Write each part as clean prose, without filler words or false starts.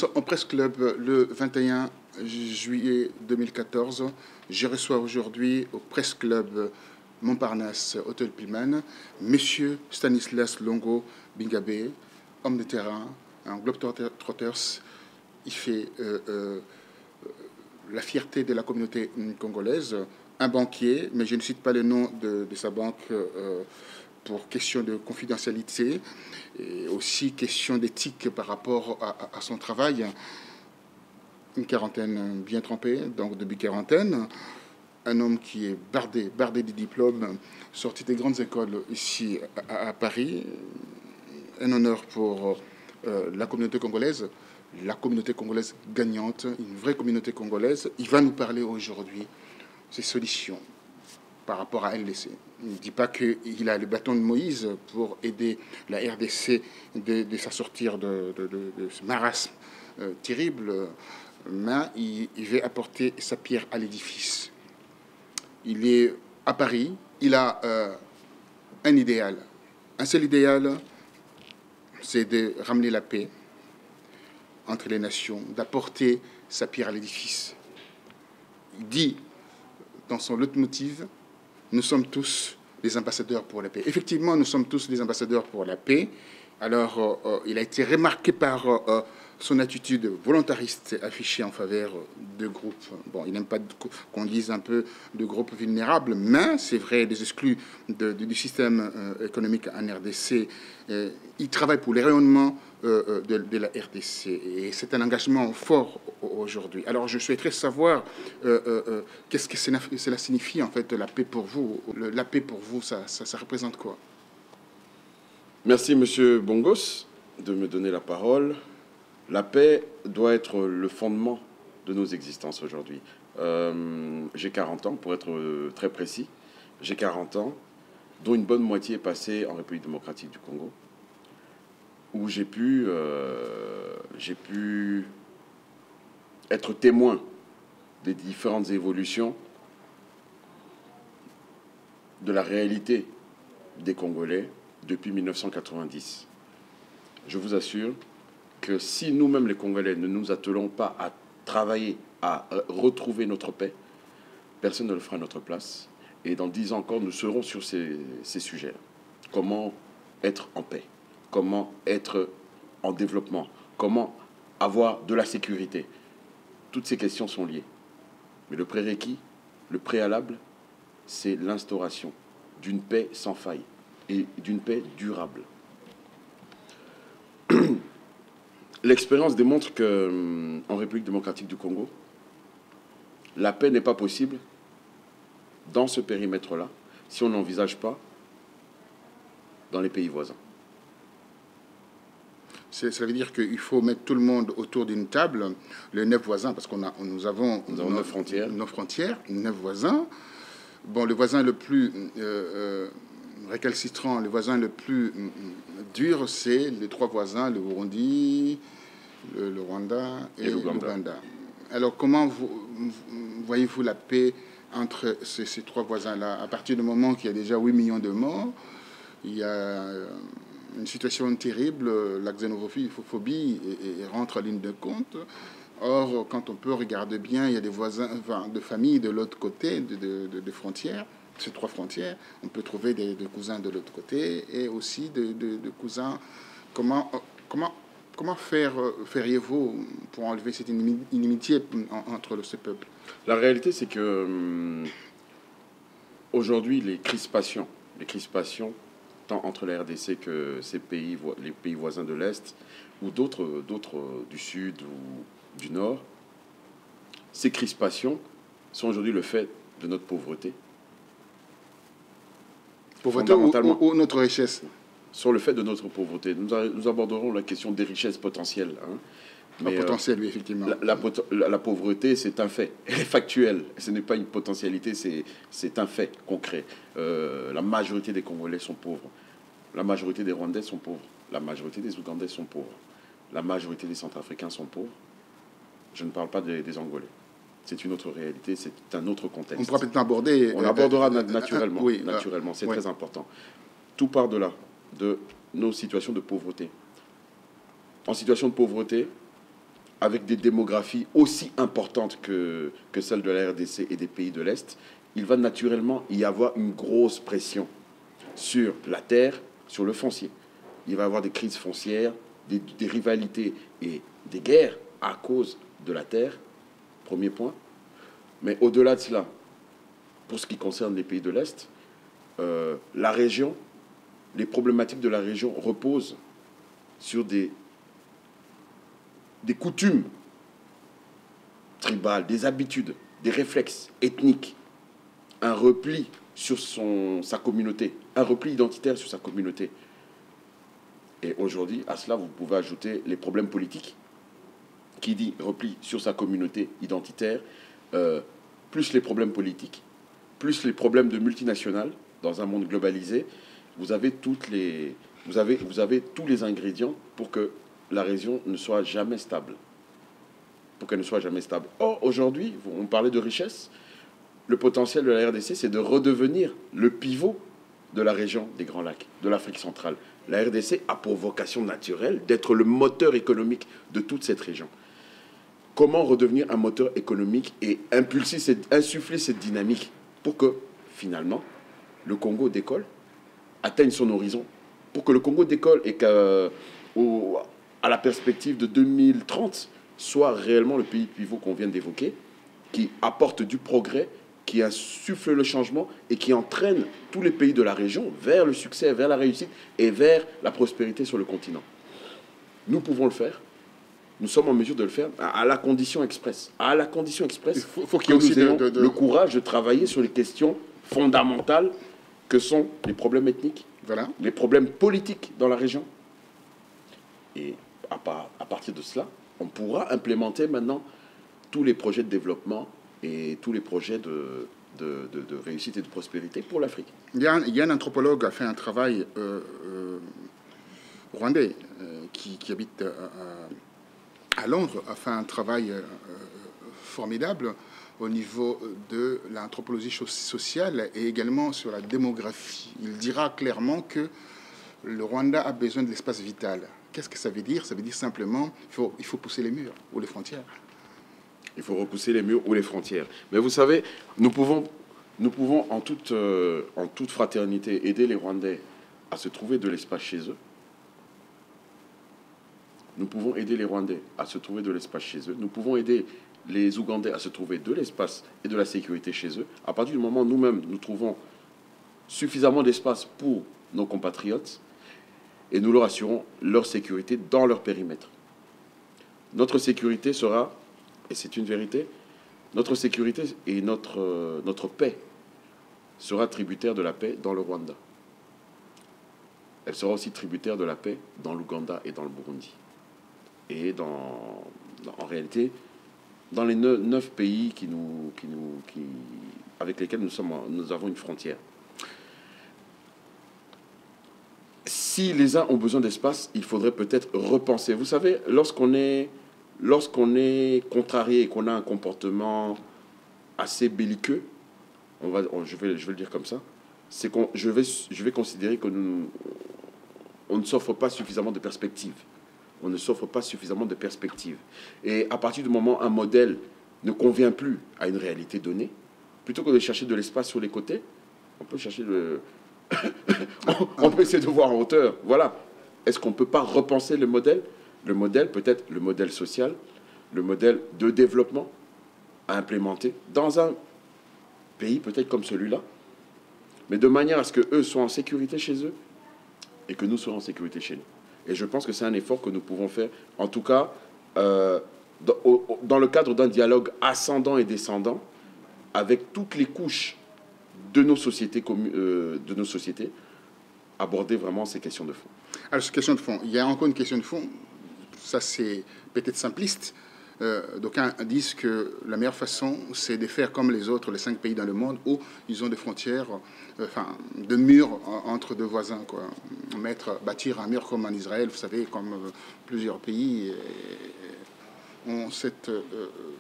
sommes au Presse Club le 21 juillet 2014. Je reçois aujourd'hui au Presse Club Montparnasse, Hôtel Pullman, Monsieur Stanislas Longo Bingabé, homme de terrain, un Globetrotters. Il fait la fierté de la communauté congolaise, un banquier, mais je ne cite pas le nom de sa banque pour question de confidentialité et aussi question d'éthique par rapport à son travail. Une quarantaine bien trempée, donc début quarantaine. Un homme qui est bardé de diplômes, sorti des grandes écoles ici à Paris. Un honneur pour la communauté congolaise gagnante, une vraie communauté congolaise. Il va nous parler aujourd'hui de ses solutions par rapport à LDC. Il ne dit pas qu'il a le bâton de Moïse pour aider la RDC de s'assortir de ce marasme terrible, mais il veut apporter sa pierre à l'édifice. Il est à Paris, il a un idéal. Un seul idéal, c'est de ramener la paix entre les nations, d'apporter sa pierre à l'édifice. Il dit dans son leitmotiv, nous sommes tous des ambassadeurs pour la paix. Effectivement, nous sommes tous des ambassadeurs pour la paix. Alors, il a été remarqué par son attitude volontariste affichée en faveur de groupes. Bon, il n'aime pas qu'on dise un peu de groupes vulnérables, mais c'est vrai, des exclus du système économique en RDC. Il travaille pour les rayonnements de la RDC et c'est un engagement fort aujourd'hui. Alors, je souhaiterais savoir qu'est-ce que cela signifie en fait la paix pour vous. La paix pour vous, ça représente quoi? Merci, Monsieur Bongos, de me donner la parole. La paix doit être le fondement de nos existences aujourd'hui. J'ai 40 ans, pour être très précis. J'ai 40 ans, dont une bonne moitié est passée en République démocratique du Congo, où j'ai pu être témoin des différentes évolutions de la réalité des Congolais depuis 1990. Je vous assure que si nous-mêmes les Congolais ne nous attelons pas à travailler, à retrouver notre paix, personne ne le fera à notre place. Et dans 10 ans encore, nous serons sur ces sujets-là. Comment être en paix? Comment être en développement? Comment avoir de la sécurité? Toutes ces questions sont liées. Mais le prérequis, le préalable, c'est l'instauration d'une paix sans faille et d'une paix durable. L'expérience démontre qu'en République démocratique du Congo, la paix n'est pas possible dans ce périmètre-là si on n'envisage pas dans les pays voisins. Ça veut dire qu'il faut mettre tout le monde autour d'une table, les 9 voisins, parce nous avons 9 frontières. 9 voisins. Bon, le voisin le plus récalcitrant, le voisin le plus dur, c'est les 3 voisins, le Burundi, le Rwanda et l'Ouganda. Alors, comment voyez-vous la paix entre ces 3 voisins-là? À partir du moment qu'il y a déjà 8 millions de morts, il y a une situation terrible, la xénophobie rentre en ligne de compte. Or, quand on peut regarder bien, il y a des voisins, de familles de l'autre côté de frontières, ces 3 frontières. On peut trouver des cousins de l'autre côté et aussi de cousins. Comment feriez-vous pour enlever cette inimitié entre ces peuples? La réalité, c'est que aujourd'hui, les crispations, tant entre la RDC que les pays voisins de l'Est ou d'autres du Sud ou du Nord, ces crispations sont aujourd'hui le fait de notre pauvreté. Pauvreté ou notre richesse? Sur le fait de notre pauvreté. Nous aborderons la question des richesses potentielles. Hein. Mais, potentiel, oui, effectivement. La pauvreté, c'est un fait. Elle est factuelle. Ce n'est pas une potentialité, c'est un fait concret. La majorité des Congolais sont pauvres. La majorité des Rwandais sont pauvres. La majorité des Ougandais sont pauvres. La majorité des Centrafricains sont pauvres. Je ne parle pas des Angolais. C'est une autre réalité, c'est un autre contexte. On pourra peut-être aborder... On abordera naturellement. Oui, naturellement, c'est très important. Tout part de là, de nos situations de pauvreté. En situation de pauvreté, avec des démographies aussi importantes que celles de la RDC et des pays de l'Est, il va naturellement y avoir une grosse pression sur la terre, sur le foncier. Il va y avoir des crises foncières, des rivalités et des guerres à cause de la terre, premier point. Mais au-delà de cela, pour ce qui concerne les pays de l'Est, la région, les problématiques de la région reposent sur des coutumes tribales, des habitudes, des réflexes ethniques, un repli sur sa communauté, un repli identitaire sur sa communauté. Et aujourd'hui, à cela, vous pouvez ajouter les problèmes politiques. Qui dit repli sur sa communauté identitaire, plus les problèmes politiques, plus les problèmes de multinationales dans un monde globalisé, vous avez tous les ingrédients pour que la région ne soit jamais stable. Pour qu'elle ne soit jamais stable. Or, aujourd'hui, on parlait de richesse. Le potentiel de la RDC, c'est de redevenir le pivot de la région des Grands Lacs, de l'Afrique centrale. La RDC a pour vocation naturelle d'être le moteur économique de toute cette région. Comment redevenir un moteur économique et insuffler cette dynamique pour que, finalement, le Congo décolle, atteigne son horizon, pour que le Congo décolle et qu'à la perspective de 2030, soit réellement le pays pivot qu'on vient d'évoquer, qui apporte du progrès, qui insuffle le changement et qui entraîne tous les pays de la région vers le succès, vers la réussite et vers la prospérité sur le continent. Nous pouvons le faire. Nous sommes en mesure de le faire à la condition expresse. À la condition expresse, il faut qu'il y ait aussi le courage de travailler sur les questions fondamentales que sont les problèmes ethniques, voilà, les problèmes politiques dans la région. Et à partir de cela, on pourra implémenter maintenant tous les projets de développement et tous les projets de réussite et de prospérité pour l'Afrique. Il y a un anthropologue qui a fait un travail rwandais qui habite à Londres, a fait un travail formidable au niveau de l'anthropologie sociale et également sur la démographie. Il dira clairement que le Rwanda a besoin de l'espace vital. Qu'est-ce que ça veut dire? Ça veut dire simplement qu'il faut pousser les murs ou les frontières. Il faut repousser les murs ou les frontières. Mais vous savez, nous pouvons en toute fraternité aider les Rwandais à se trouver de l'espace chez eux. Nous pouvons aider les Rwandais à se trouver de l'espace chez eux. Nous pouvons aider les Ougandais à se trouver de l'espace et de la sécurité chez eux. À partir du moment où nous-mêmes, nous trouvons suffisamment d'espace pour nos compatriotes et nous leur assurons leur sécurité dans leur périmètre. Notre sécurité sera, et c'est une vérité, notre sécurité et notre paix sera tributaire de la paix dans le Rwanda. Elle sera aussi tributaire de la paix dans l'Ouganda et dans le Burundi. Et en réalité, dans les 9 pays avec lesquels nous avons une frontière. Si les uns ont besoin d'espace, il faudrait peut-être repenser. Vous savez, lorsqu'on est contrarié et qu'on a un comportement assez belliqueux, je vais le dire comme ça, c'est je vais considérer que on ne s'offre pas suffisamment de perspectives. On ne s'offre pas suffisamment de perspectives. Et à partir du moment où un modèle ne convient plus à une réalité donnée, plutôt que de chercher de l'espace sur les côtés, on peut chercher on peut essayer de voir en hauteur. Voilà. Est-ce qu'on ne peut pas repenser le modèle? Le modèle, peut-être le modèle social, le modèle de développement à implémenter dans un pays peut-être comme celui-là, mais de manière à ce qu'eux soient en sécurité chez eux et que nous soyons en sécurité chez nous. Et je pense que c'est un effort que nous pouvons faire, en tout cas, dans le cadre d'un dialogue ascendant et descendant avec toutes les couches de nos sociétés, aborder vraiment ces questions de fond. Alors, ces questions de fond, il y a encore une question de fond, ça c'est peut-être simpliste. D'aucuns disent que la meilleure façon, c'est de faire comme les autres, les 5 pays dans le monde, où ils ont des frontières, de murs entre deux voisins, quoi. Bâtir un mur comme en Israël, vous savez, comme plusieurs pays ont cette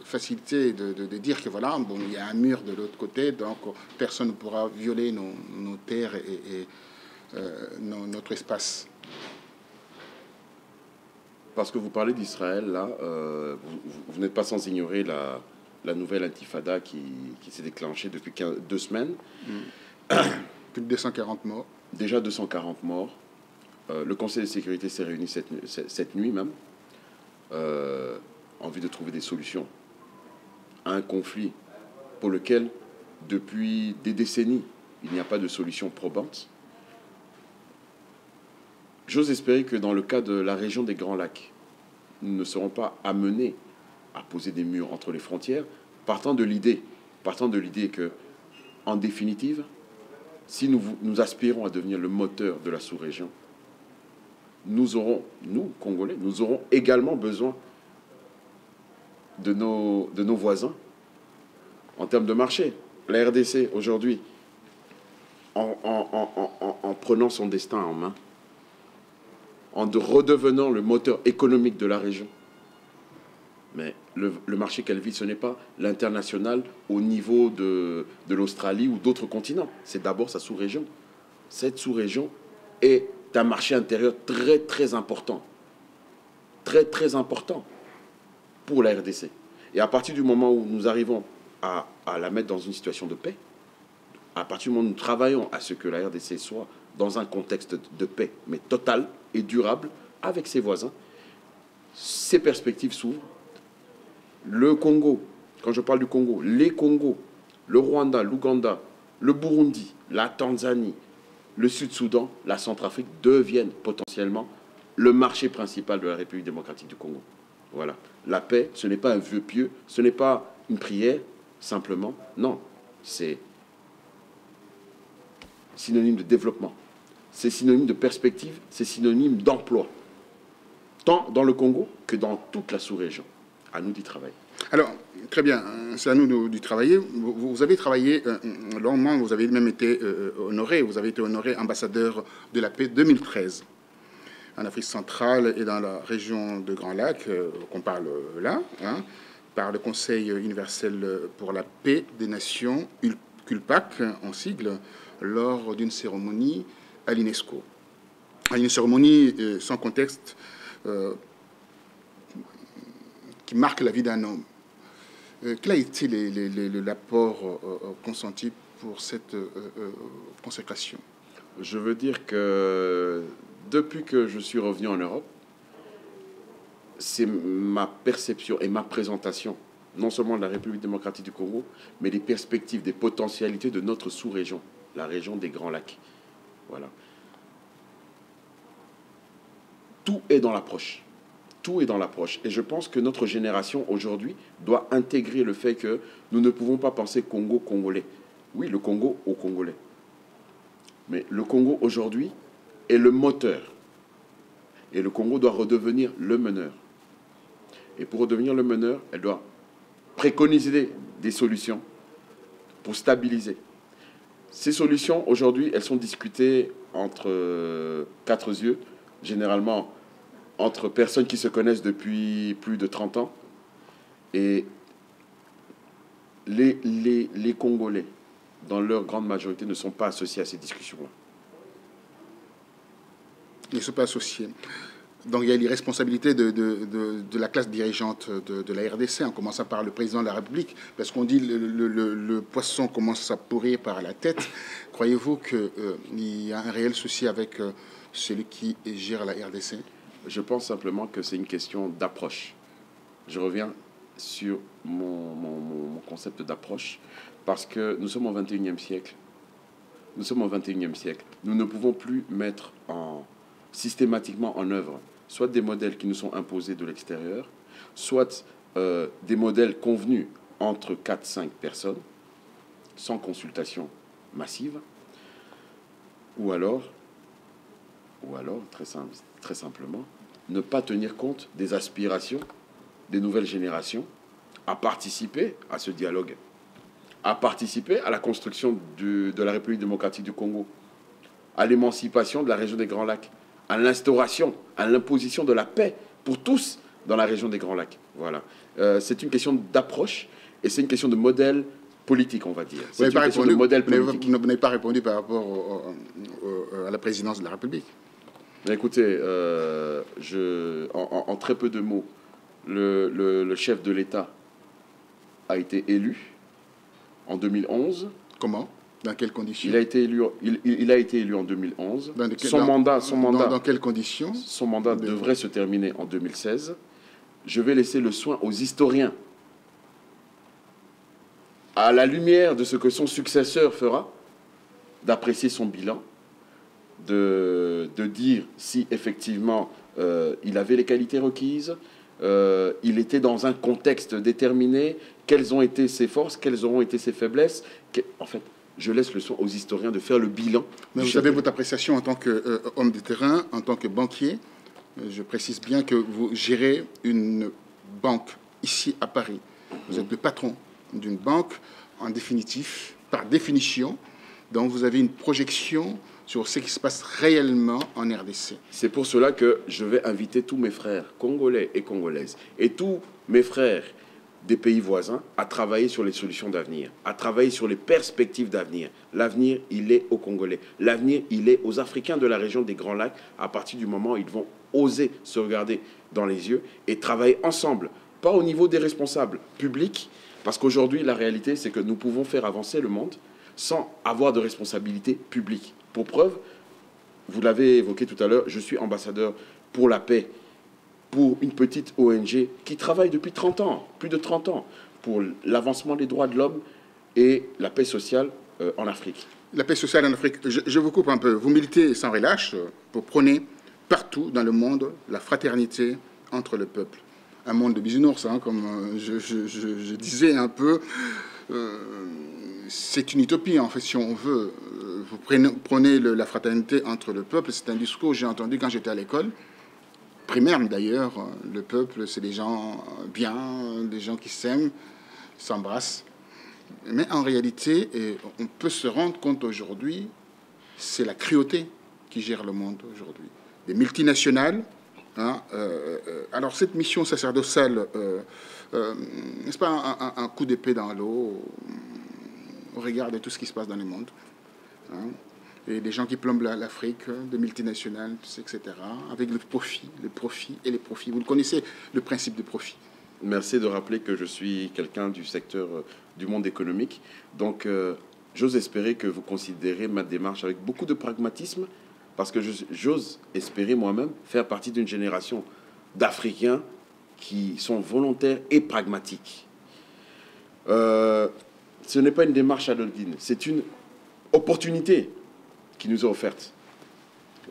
facilité de dire que voilà, bon, il y a un mur de l'autre côté, donc personne ne pourra violer nos terres et notre espace. parce que vous parlez d'Israël, là, vous n'êtes pas sans ignorer la nouvelle intifada qui s'est déclenchée depuis 2 semaines. Plus de 240 morts. Déjà 240 morts. Le Conseil de sécurité s'est réuni cette nuit même, en vue de trouver des solutions à un conflit pour lequel, depuis des décennies, il n'y a pas de solution probante. J'ose espérer que dans le cas de la région des Grands Lacs, nous ne serons pas amenés à poser des murs entre les frontières, partant de l'idée que, en définitive, si nous aspirons à devenir le moteur de la sous-région, nous, Congolais, nous aurons également besoin de nos voisins en termes de marché. La RDC, aujourd'hui, en prenant son destin en main, en redevenant le moteur économique de la région, mais le marché qu'elle vit, ce n'est pas l'international au niveau de l'Australie ou d'autres continents. C'est d'abord sa sous-région. Cette sous-région est un marché intérieur très, très important. Très, très important pour la RDC. Et à partir du moment où nous arrivons à la mettre dans une situation de paix, à partir du moment où nous travaillons à ce que la RDC soit dans un contexte de paix, mais total et durable, avec ses voisins, ces perspectives s'ouvrent. Le Congo, quand je parle du Congo, les Congos, le Rwanda, l'Ouganda, le Burundi, la Tanzanie, le Sud-Soudan, la Centrafrique deviennent potentiellement le marché principal de la République démocratique du Congo. Voilà. La paix, ce n'est pas un vœu pieux, ce n'est pas une prière, simplement. Non, c'est synonyme de développement, c'est synonyme de perspective, c'est synonyme d'emploi, tant dans le Congo que dans toute la sous-région. À nous d'y travailler. Alors, très bien, c'est à nous d'y travailler. Vous avez travaillé longuement, vous avez même été honoré, vous avez été honoré ambassadeur de la paix 2013 en Afrique centrale et dans la région de Grand Lac, qu'on parle là, hein, par le Conseil universel pour la paix des nations, CULPAC en sigle, lors d'une cérémonie à l'UNESCO. Une cérémonie sans contexte qui marque la vie d'un homme. Quel a été l'apport consenti pour cette consécration? Je veux dire que depuis que je suis revenu en Europe, c'est ma perception et ma présentation, non seulement de la République démocratique du Congo, mais des perspectives, des potentialités de notre sous-région, la région des Grands Lacs. Voilà. Tout est dans l'approche. Tout est dans l'approche. Et je pense que notre génération, aujourd'hui, doit intégrer le fait que nous ne pouvons pas penser Congo-Congolais. Oui, le Congo au Congolais. Mais le Congo, aujourd'hui, est le moteur. Et le Congo doit redevenir le meneur. Et pour redevenir le meneur, elle doit préconiser des solutions pour stabiliser. Ces solutions, aujourd'hui, elles sont discutées entre 4 yeux, généralement entre personnes qui se connaissent depuis plus de 30 ans. Et les Congolais, dans leur grande majorité, ne sont pas associés à ces discussions-là. Ils ne sont pas associés. Donc il y a l'irresponsabilité de la classe dirigeante de la RDC, en commençant par le président de la République, parce qu'on dit le poisson commence à pourrir par la tête. Croyez-vous qu'il y a un réel souci avec celui qui gère la RDC? Je pense simplement que c'est une question d'approche. Je reviens sur mon concept d'approche, parce que nous sommes au XXIe siècle. Nous sommes au XXIe siècle. Nous ne pouvons plus mettre systématiquement en œuvre soit des modèles qui nous sont imposés de l'extérieur, soit des modèles convenus entre 4-5 personnes, sans consultation massive, ou alors très simplement, ne pas tenir compte des aspirations des nouvelles générations à participer à ce dialogue, à participer à la construction de la République démocratique du Congo, à l'émancipation de la région des Grands Lacs, à l'instauration, à l'imposition de la paix pour tous dans la région des Grands Lacs. Voilà. C'est une question d'approche et c'est une question de modèle politique, on va dire. C'est une question de modèle politique. Vous n'avez pas répondu par rapport à la présidence de la République. Écoutez, en très peu de mots, le chef de l'État a été élu en 2011. Comment? Dans quelles conditions? Il a été élu, il a été élu en 2011. Dans quelles conditions? Son mandat devrait se terminer en 2016. Je vais laisser le soin aux historiens, à la lumière de ce que son successeur fera, d'apprécier son bilan, de dire si effectivement il avait les qualités requises, il était dans un contexte déterminé, quelles ont été ses forces, quelles auront été ses faiblesses. En fait, je laisse le soin aux historiens de faire le bilan. Mais vous avez votre appréciation en tant qu'homme de terrain, en tant que banquier. Je précise bien que vous gérez une banque ici à Paris. Vous êtes le patron d'une banque, en définitif, par définition, donc vous avez une projection sur ce qui se passe réellement en RDC. C'est pour cela que je vais inviter tous mes frères congolais et congolaises et tous mes frères des pays voisins à travailler sur les solutions d'avenir, à travailler sur les perspectives d'avenir. L'avenir, il est aux Congolais. L'avenir, il est aux Africains de la région des Grands Lacs à partir du moment où ils vont oser se regarder dans les yeux et travailler ensemble, pas au niveau des responsables publics, parce qu'aujourd'hui, la réalité, c'est que nous pouvons faire avancer le monde sans avoir de responsabilité publique. Pour preuve, vous l'avez évoqué tout à l'heure, je suis ambassadeur pour la paix, pour une petite ONG qui travaille depuis 30 ans, plus de 30 ans, pour l'avancement des droits de l'homme et la paix sociale en Afrique. La paix sociale en Afrique, je vous coupe un peu. Vous militez sans relâche pour prôner partout dans le monde la fraternité entre le peuple. Un monde de bisounours, hein, comme je disais un peu. C'est une utopie, en fait, si on veut. Vous prenez la fraternité entre le peuple. C'est un discours que j'ai entendu quand j'étais à l'école. Primaire d'ailleurs, le peuple, c'est des gens bien, des gens qui s'aiment, s'embrassent. Mais en réalité, on peut se rendre compte aujourd'hui, c'est la cruauté qui gère le monde aujourd'hui. Des multinationales. Hein, alors cette mission sacerdotale, n'est-ce pas un coup d'épée dans l'eau au regard de tout ce qui se passe dans le monde, hein? Et des gens qui plombent l'Afrique, des multinationales, etc., avec le profit et les profits. Vous le connaissez, le principe de profit. Merci de rappeler que je suis quelqu'un du secteur du monde économique. Donc, j'ose espérer que vous considérez ma démarche avec beaucoup de pragmatisme, parce que j'ose espérer moi-même faire partie d'une génération d'Africains qui sont volontaires et pragmatiques. Ce n'est pas une démarche anodine, c'est une opportunité qui nous est offerte.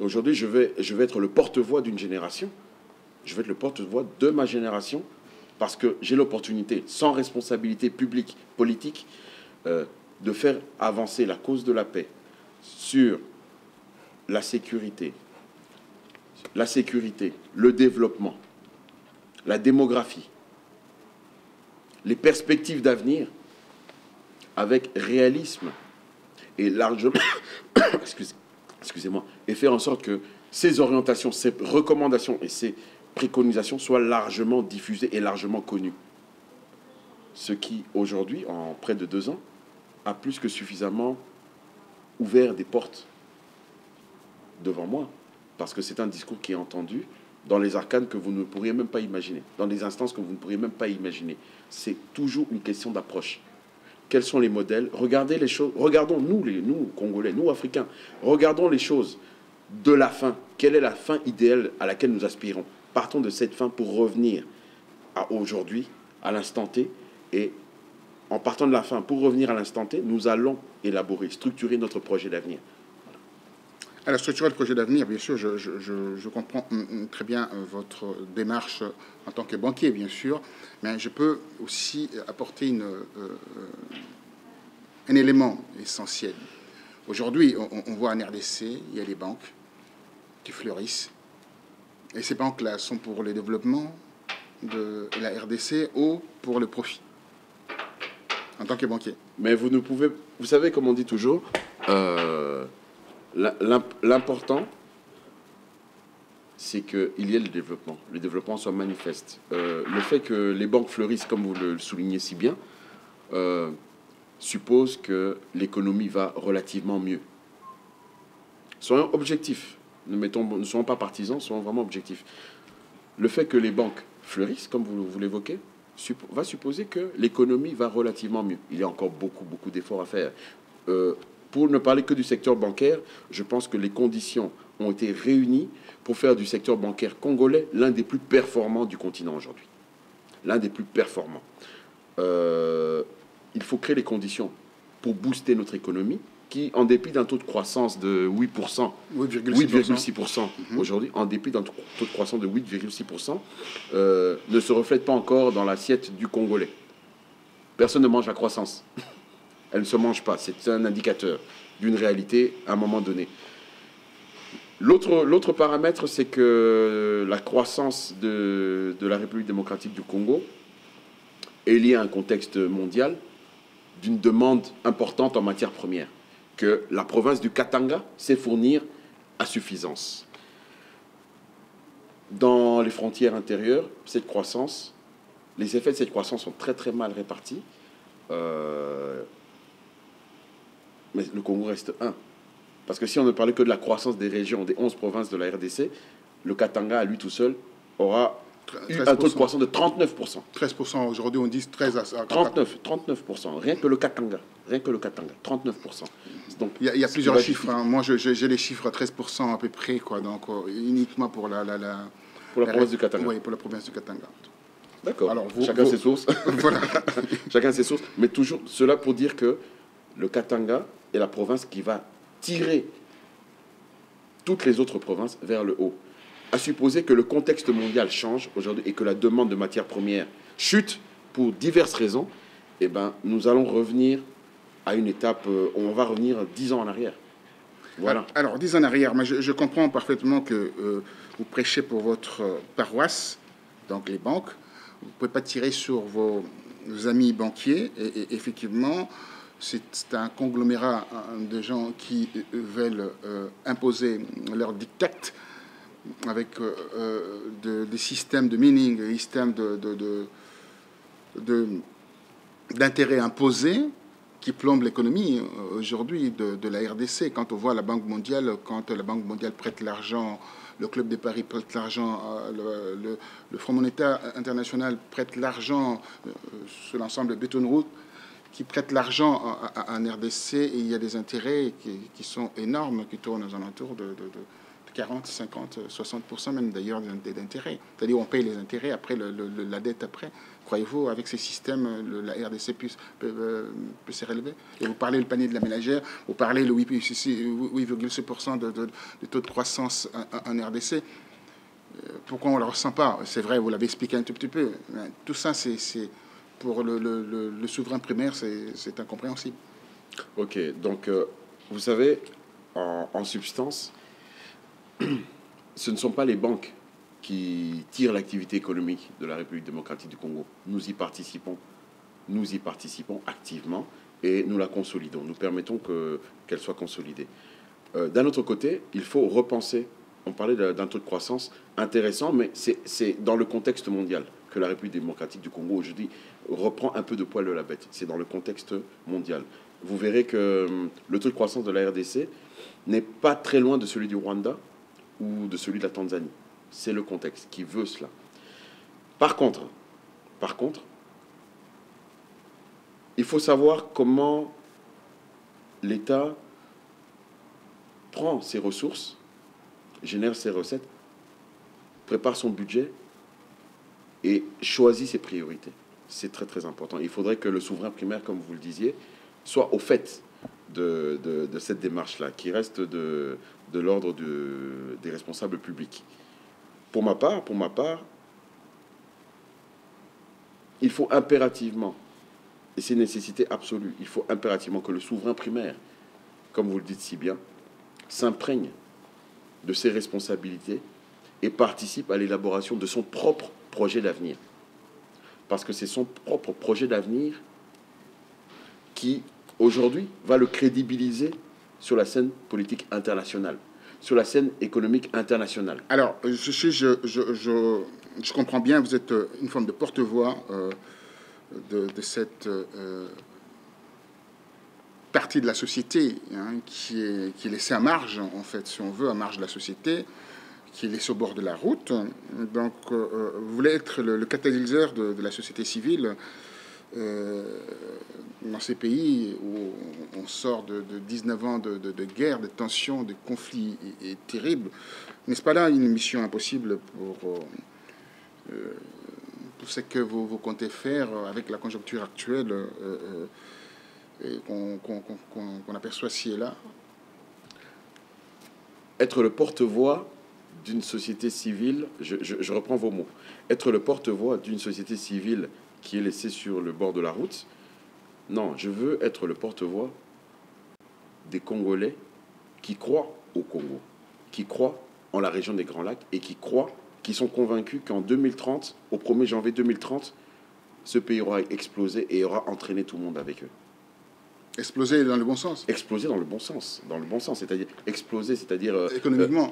Aujourd'hui, je vais être le porte-voix d'une génération. Je vais être le porte-voix de ma génération parce que j'ai l'opportunité, sans responsabilité publique, politique, de faire avancer la cause de la paix sur la sécurité, le développement, la démographie, les perspectives d'avenir avec réalisme et largement, excusez-moi, et faire en sorte que ces orientations, ces recommandations et ces préconisations soient largement diffusées et largement connues. Ce qui, aujourd'hui, en près de 2 ans, a plus que suffisamment ouvert des portes devant moi, parce que c'est un discours qui est entendu dans les arcanes que vous ne pourriez même pas imaginer, dans des instances que vous ne pourriez même pas imaginer. C'est toujours une question d'approche. Quels sont les modèles? Regardez les choses. Regardons, nous, Congolais, nous, Africains, regardons les choses de la fin. Quelle est la fin idéale à laquelle nous aspirons? Partons de cette fin pour revenir à aujourd'hui, à l'instant T. Et en partant de la fin pour revenir à l'instant T, nous allons élaborer, structurer notre projet d'avenir. Alors, structurer le projet d'avenir, bien sûr, je comprends très bien votre démarche en tant que banquier, bien sûr, mais je peux aussi apporter un élément essentiel. Aujourd'hui, on voit en RDC, il y a des banques qui fleurissent, et ces banques-là sont pour le développement de la RDC ou pour le profit, en tant que banquier. Mais vous savez, comme on dit toujours, l'important, c'est qu'il y ait le développement soit manifeste. Le fait que les banques fleurissent, comme vous le soulignez si bien, suppose que l'économie va relativement mieux. Soyons objectifs. ne soyons pas partisans, soyons vraiment objectifs. Le fait que les banques fleurissent, comme vous l'évoquez, va supposer que l'économie va relativement mieux. Il y a encore beaucoup d'efforts à faire. Pour ne parler que du secteur bancaire, je pense que les conditions ont été réunies pour faire du secteur bancaire congolais l'un des plus performants du continent aujourd'hui. L'un des plus performants. Il faut créer les conditions pour booster notre économie, qui, en dépit d'un taux de croissance de 8%, 8,6% aujourd'hui, en dépit d'un taux de croissance de 8,6%, ne se reflète pas encore dans l'assiette du Congolais. Personne ne mange la croissance. Elle ne se mange pas. C'est un indicateur d'une réalité à un moment donné. L'autre paramètre, c'est que la croissance de la République démocratique du Congo est liée à un contexte mondial d'une demande importante en matières premières, que la province du Katanga sait fournir à suffisance. Dans les frontières intérieures, cette croissance, les effets de cette croissance sont très mal répartis. Mais le Congo reste un. Parce que si on ne parlait que de la croissance des régions, des 11 provinces de la RDC, le Katanga, à lui tout seul, aura eu un taux de croissance de 39%. 13%, aujourd'hui on dit 13 à 39%. Rien que le Katanga, 39%. Donc, il y a plusieurs chiffres. Hein. Moi, j'ai les chiffres à 13% à peu près, quoi. Donc, uniquement pour la province du Katanga. Oui, pour la province du Katanga. D'accord. Chacun ses sources. Voilà. Chacun ses sources. Mais toujours cela pour dire que le Katanga est la province qui va tirer toutes les autres provinces vers le haut. À supposer que le contexte mondial change aujourd'hui et que la demande de matières premières chute pour diverses raisons, eh ben, nous allons revenir à une étape, on va revenir 10 ans en arrière. Voilà. Alors 10 ans en arrière, mais je comprends parfaitement que vous prêchez pour votre paroisse, donc les banques. Vous ne pouvez pas tirer sur vos amis banquiers. Et effectivement, c'est un conglomérat de gens qui veulent imposer leur diktat avec des systèmes de mining, des systèmes d'intérêts imposés qui plombent l'économie aujourd'hui de la RDC. Quand on voit la Banque mondiale, quand la Banque mondiale prête l'argent, le Club de Paris prête l'argent, le Fonds monétaire international prête l'argent sur l'ensemble de Bretton Woods, qui prête l'argent en RDC, et il y a des intérêts qui sont énormes, qui tournent aux alentours de 40, 50, 60% même d'ailleurs d'intérêts. C'est-à-dire on paye les intérêts après la dette après. Croyez-vous, avec ces systèmes, la RDC peut se relever? Et vous parlez le panier de la ménagère, vous parlez le 8,6% de taux de croissance en RDC. Pourquoi on ne le ressent pas? C'est vrai, vous l'avez expliqué un tout petit peu. Tout ça, c'est pour le souverain primaire, c'est incompréhensible. Ok, donc vous savez, en substance, ce ne sont pas les banques qui tirent l'activité économique de la République démocratique du Congo. Nous y participons activement et nous la consolidons. Nous permettons qu'elle soit consolidée. D'un autre côté, il faut repenser. On parlait d'un taux de croissance intéressant, mais c'est dans le contexte mondial que la République démocratique du Congo aujourd'hui reprend un peu de poil de la bête. C'est dans le contexte mondial. Vous verrez que le taux de croissance de la RDC n'est pas très loin de celui du Rwanda ou de celui de la Tanzanie. C'est le contexte qui veut cela. Par contre, il faut savoir comment l'État prend ses ressources, génère ses recettes, prépare son budget et choisit ses priorités. C'est très important. Il faudrait que le souverain primaire, comme vous le disiez, soit au fait de cette démarche-là, qui reste de l'ordre des responsables publics. Pour ma part, il faut impérativement, et c'est une nécessité absolue, il faut impérativement que le souverain primaire, comme vous le dites si bien, s'imprègne de ses responsabilités et participe à l'élaboration de son propre projet d'avenir. Parce que c'est son propre projet d'avenir qui, aujourd'hui, va le crédibiliser sur la scène politique internationale, sur la scène économique internationale. Alors, je comprends bien, vous êtes une forme de porte-voix de cette partie de la société qui est laissée à marge, en fait, si on veut, à marge de la société, qui est laissée au bord de la route. Donc, vous voulez être le catalyseur de la société civile dans ces pays où on sort de 19 ans de guerre, de tensions, de conflits et terribles. N'est-ce pas là une mission impossible pour tout ce que vous comptez faire avec la conjoncture actuelle qu'on aperçoit ci et là? Être le porte-voix d'une société civile, je reprends vos mots, être le porte-voix d'une société civile qui est laissée sur le bord de la route, non, je veux être le porte-voix des Congolais qui croient au Congo, qui croient en la région des Grands Lacs et qui sont convaincus qu'en 2030, au 1er janvier 2030, ce pays aura explosé et aura entraîné tout le monde avec eux. Exploser dans le bon sens. Exploser dans le bon sens, c'est-à-dire exploser, c'est-à-dire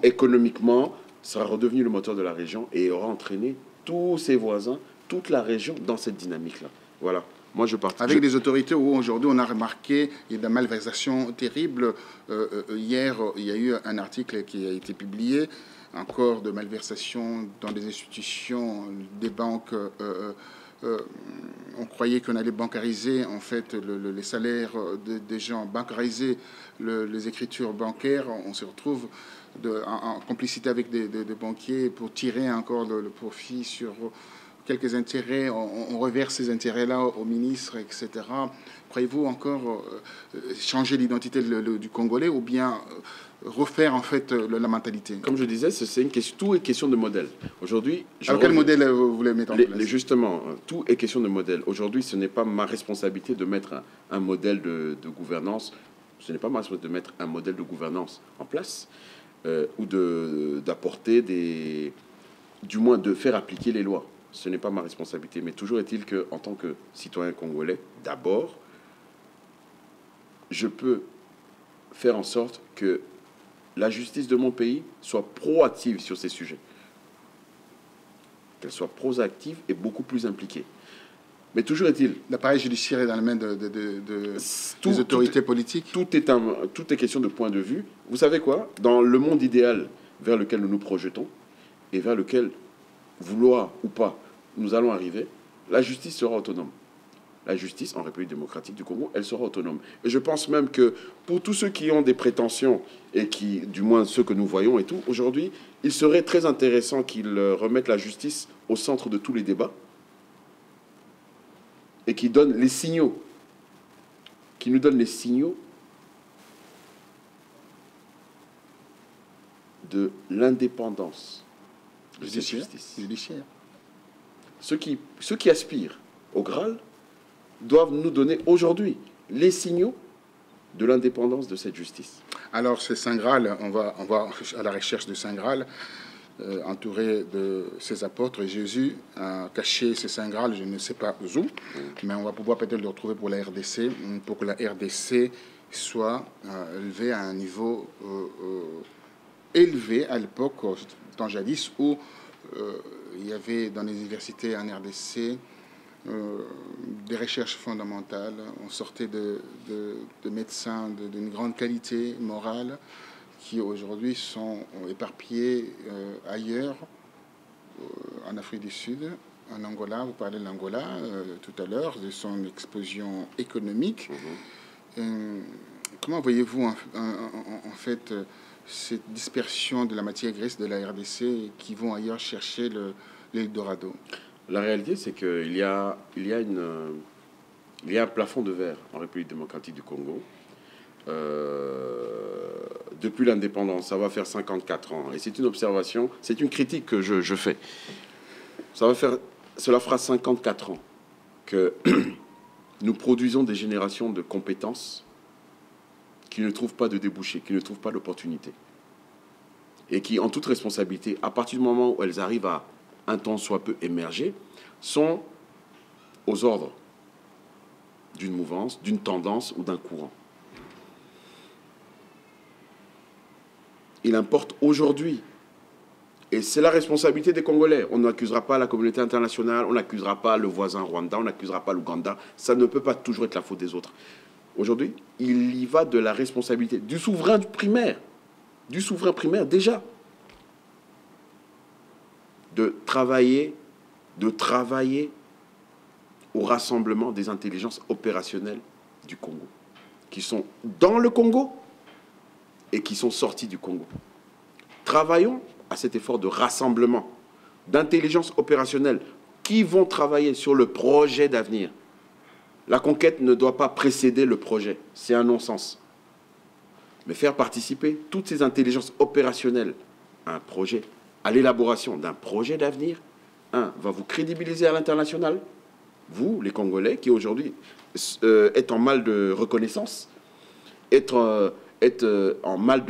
économiquement, sera redevenu le moteur de la région et aura entraîné tous ses voisins, toute la région dans cette dynamique-là. Voilà. Moi, je partage. Avec des autorités où aujourd'hui on a remarqué il y a de la malversation terrible. Hier, il y a eu un article qui a été publié, encore de malversation dans des institutions, des banques. On croyait qu'on allait bancariser en fait les salaires des gens, bancariser les écritures bancaires. On se retrouve en complicité avec des banquiers pour tirer encore le profit sur quelques intérêts. On reverse ces intérêts-là aux ministres, etc. Croyez-vous encore changer l'identité du Congolais ou bien refaire en fait la mentalité? Comme je disais, c'est une question, tout est question de modèle. Aujourd'hui, alors quel modèle vous voulez mettre en place? Justement, tout est question de modèle. Aujourd'hui, ce n'est pas ma responsabilité de mettre un modèle de gouvernance. Ce n'est pas ma responsabilité de mettre un modèle de gouvernance en place ou d'apporter du moins de faire appliquer les lois. Ce n'est pas ma responsabilité. Mais toujours est-il qu'en tant que citoyen congolais, d'abord, je peux faire en sorte que la justice de mon pays soit proactive sur ces sujets. Qu'elle soit proactive et beaucoup plus impliquée. Mais toujours est-il... L'appareil judiciaire est dans les mains des autorités politiques. Tout est question de point de vue. Vous savez quoi? Dans le monde idéal vers lequel nous nous projetons et vers lequel, vouloir ou pas, nous allons arriver, la justice sera autonome. La justice en République démocratique du Congo, elle sera autonome. Et je pense même que pour tous ceux qui ont des prétentions et qui, du moins ceux que nous voyons et tout, aujourd'hui, il serait très intéressant qu'ils remettent la justice au centre de tous les débats et qui donnent les signaux, qui nous donnent les signaux de l'indépendance de cette justice. Ceux qui aspirent au Graal doivent nous donner aujourd'hui les signaux de l'indépendance de cette justice. Alors, ce Saint Graal, on va à la recherche de Saint Graal, entouré de ses apôtres. Et Jésus a caché ce Saint Graal, je ne sais pas où, mais on va pouvoir peut-être le retrouver pour la RDC, pour que la RDC soit élevée à un niveau élevé à l'époque, dans jadis, où il y avait dans les universités en RDC des recherches fondamentales. On sortait de médecins d'une grande qualité morale qui aujourd'hui sont éparpillés ailleurs, en Afrique du Sud, en Angola. Vous parlez de l'Angola tout à l'heure, de son explosion économique. Comment voyez-vous en fait cette dispersion de la matière grise de la RDC qui vont ailleurs chercher l'Eldorado? La réalité, c'est qu'il y a un plafond de verre en République démocratique du Congo. Depuis l'indépendance, ça va faire 54 ans. Et c'est une observation, c'est une critique que je fais. Cela fera 54 ans que nous produisons des générations de compétences qui ne trouvent pas de débouchés, qui ne trouvent pas d'opportunités. Et qui, en toute responsabilité, à partir du moment où elles arrivent à un temps soit peu émerger, sont aux ordres d'une mouvance, d'une tendance ou d'un courant. Il importe aujourd'hui, et c'est la responsabilité des Congolais, on n'accusera pas la communauté internationale, on n'accusera pas le voisin Rwanda, on n'accusera pas l'Ouganda, ça ne peut pas toujours être la faute des autres. Aujourd'hui, il y va de la responsabilité du souverain primaire, déjà, de travailler au rassemblement des intelligences opérationnelles du Congo, qui sont dans le Congo et qui sont sortis du Congo. Travaillons à cet effort de rassemblement d'intelligences opérationnelles qui vont travailler sur le projet d'avenir. La conquête ne doit pas précéder le projet, c'est un non-sens. Mais faire participer toutes ces intelligences opérationnelles à un projet, à l'élaboration d'un projet d'avenir, va vous crédibiliser à l'international, vous, les Congolais, qui aujourd'hui êtes en mal de reconnaissance, êtes en mal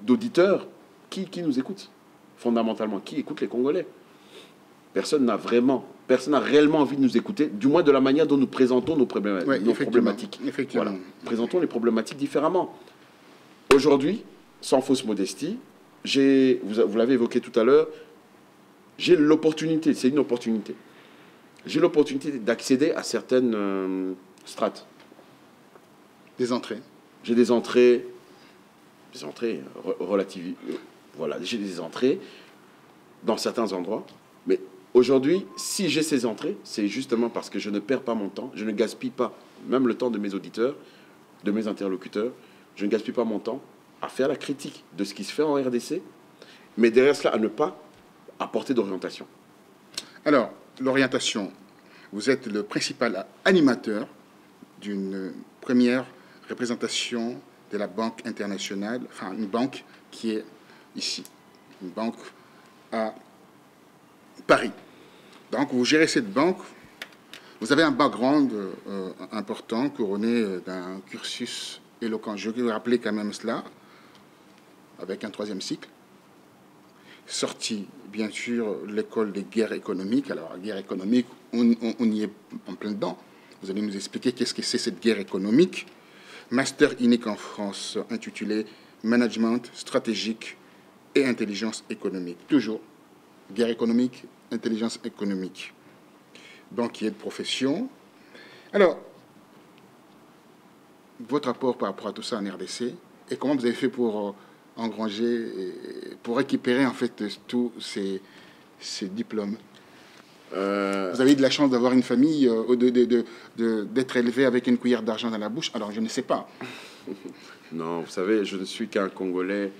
d'auditeurs, qui nous écoute fondamentalement? Qui écoute les Congolais? Personne n'a réellement envie de nous écouter, du moins de la manière dont nous présentons nos problématiques. Effectivement. Voilà. Présentons les problématiques différemment. Aujourd'hui, sans fausse modestie, vous l'avez évoqué tout à l'heure, j'ai l'opportunité, c'est une opportunité. J'ai l'opportunité d'accéder à certaines strates. Des entrées. J'ai des entrées relatives. Voilà, j'ai des entrées dans certains endroits. Mais aujourd'hui, si j'ai ces entrées, c'est justement parce que je ne perds pas mon temps, je ne gaspille pas même le temps de mes auditeurs, de mes interlocuteurs, je ne gaspille pas mon temps à faire la critique de ce qui se fait en RDC, mais derrière cela, à ne pas apporter d'orientation. Alors, l'orientation, vous êtes le principal animateur d'une première représentation de la Banque internationale, enfin une banque qui est ici, une banque à Paris. Donc, vous gérez cette banque. Vous avez un background important, couronné d'un cursus éloquent. Je vais vous rappeler quand même cela, avec un 3e cycle. Sorti, bien sûr, l'école des guerres économiques. Alors, la guerre économique, on y est en plein dedans. Vous allez nous expliquer qu'est-ce que c'est cette guerre économique. Master unique en France, intitulé Management stratégique et intelligence économique. Toujours, guerre économique, intelligence économique. Banquier de profession. Alors, votre rapport par rapport à tout ça en RDC, et comment vous avez fait pour engranger, pour récupérer en fait tous ces diplômes? Vous avez eu de la chance d'avoir une famille, d'être élevé avec une cuillère d'argent dans la bouche. Alors, je ne sais pas. Non, vous savez, je ne suis qu'un Congolais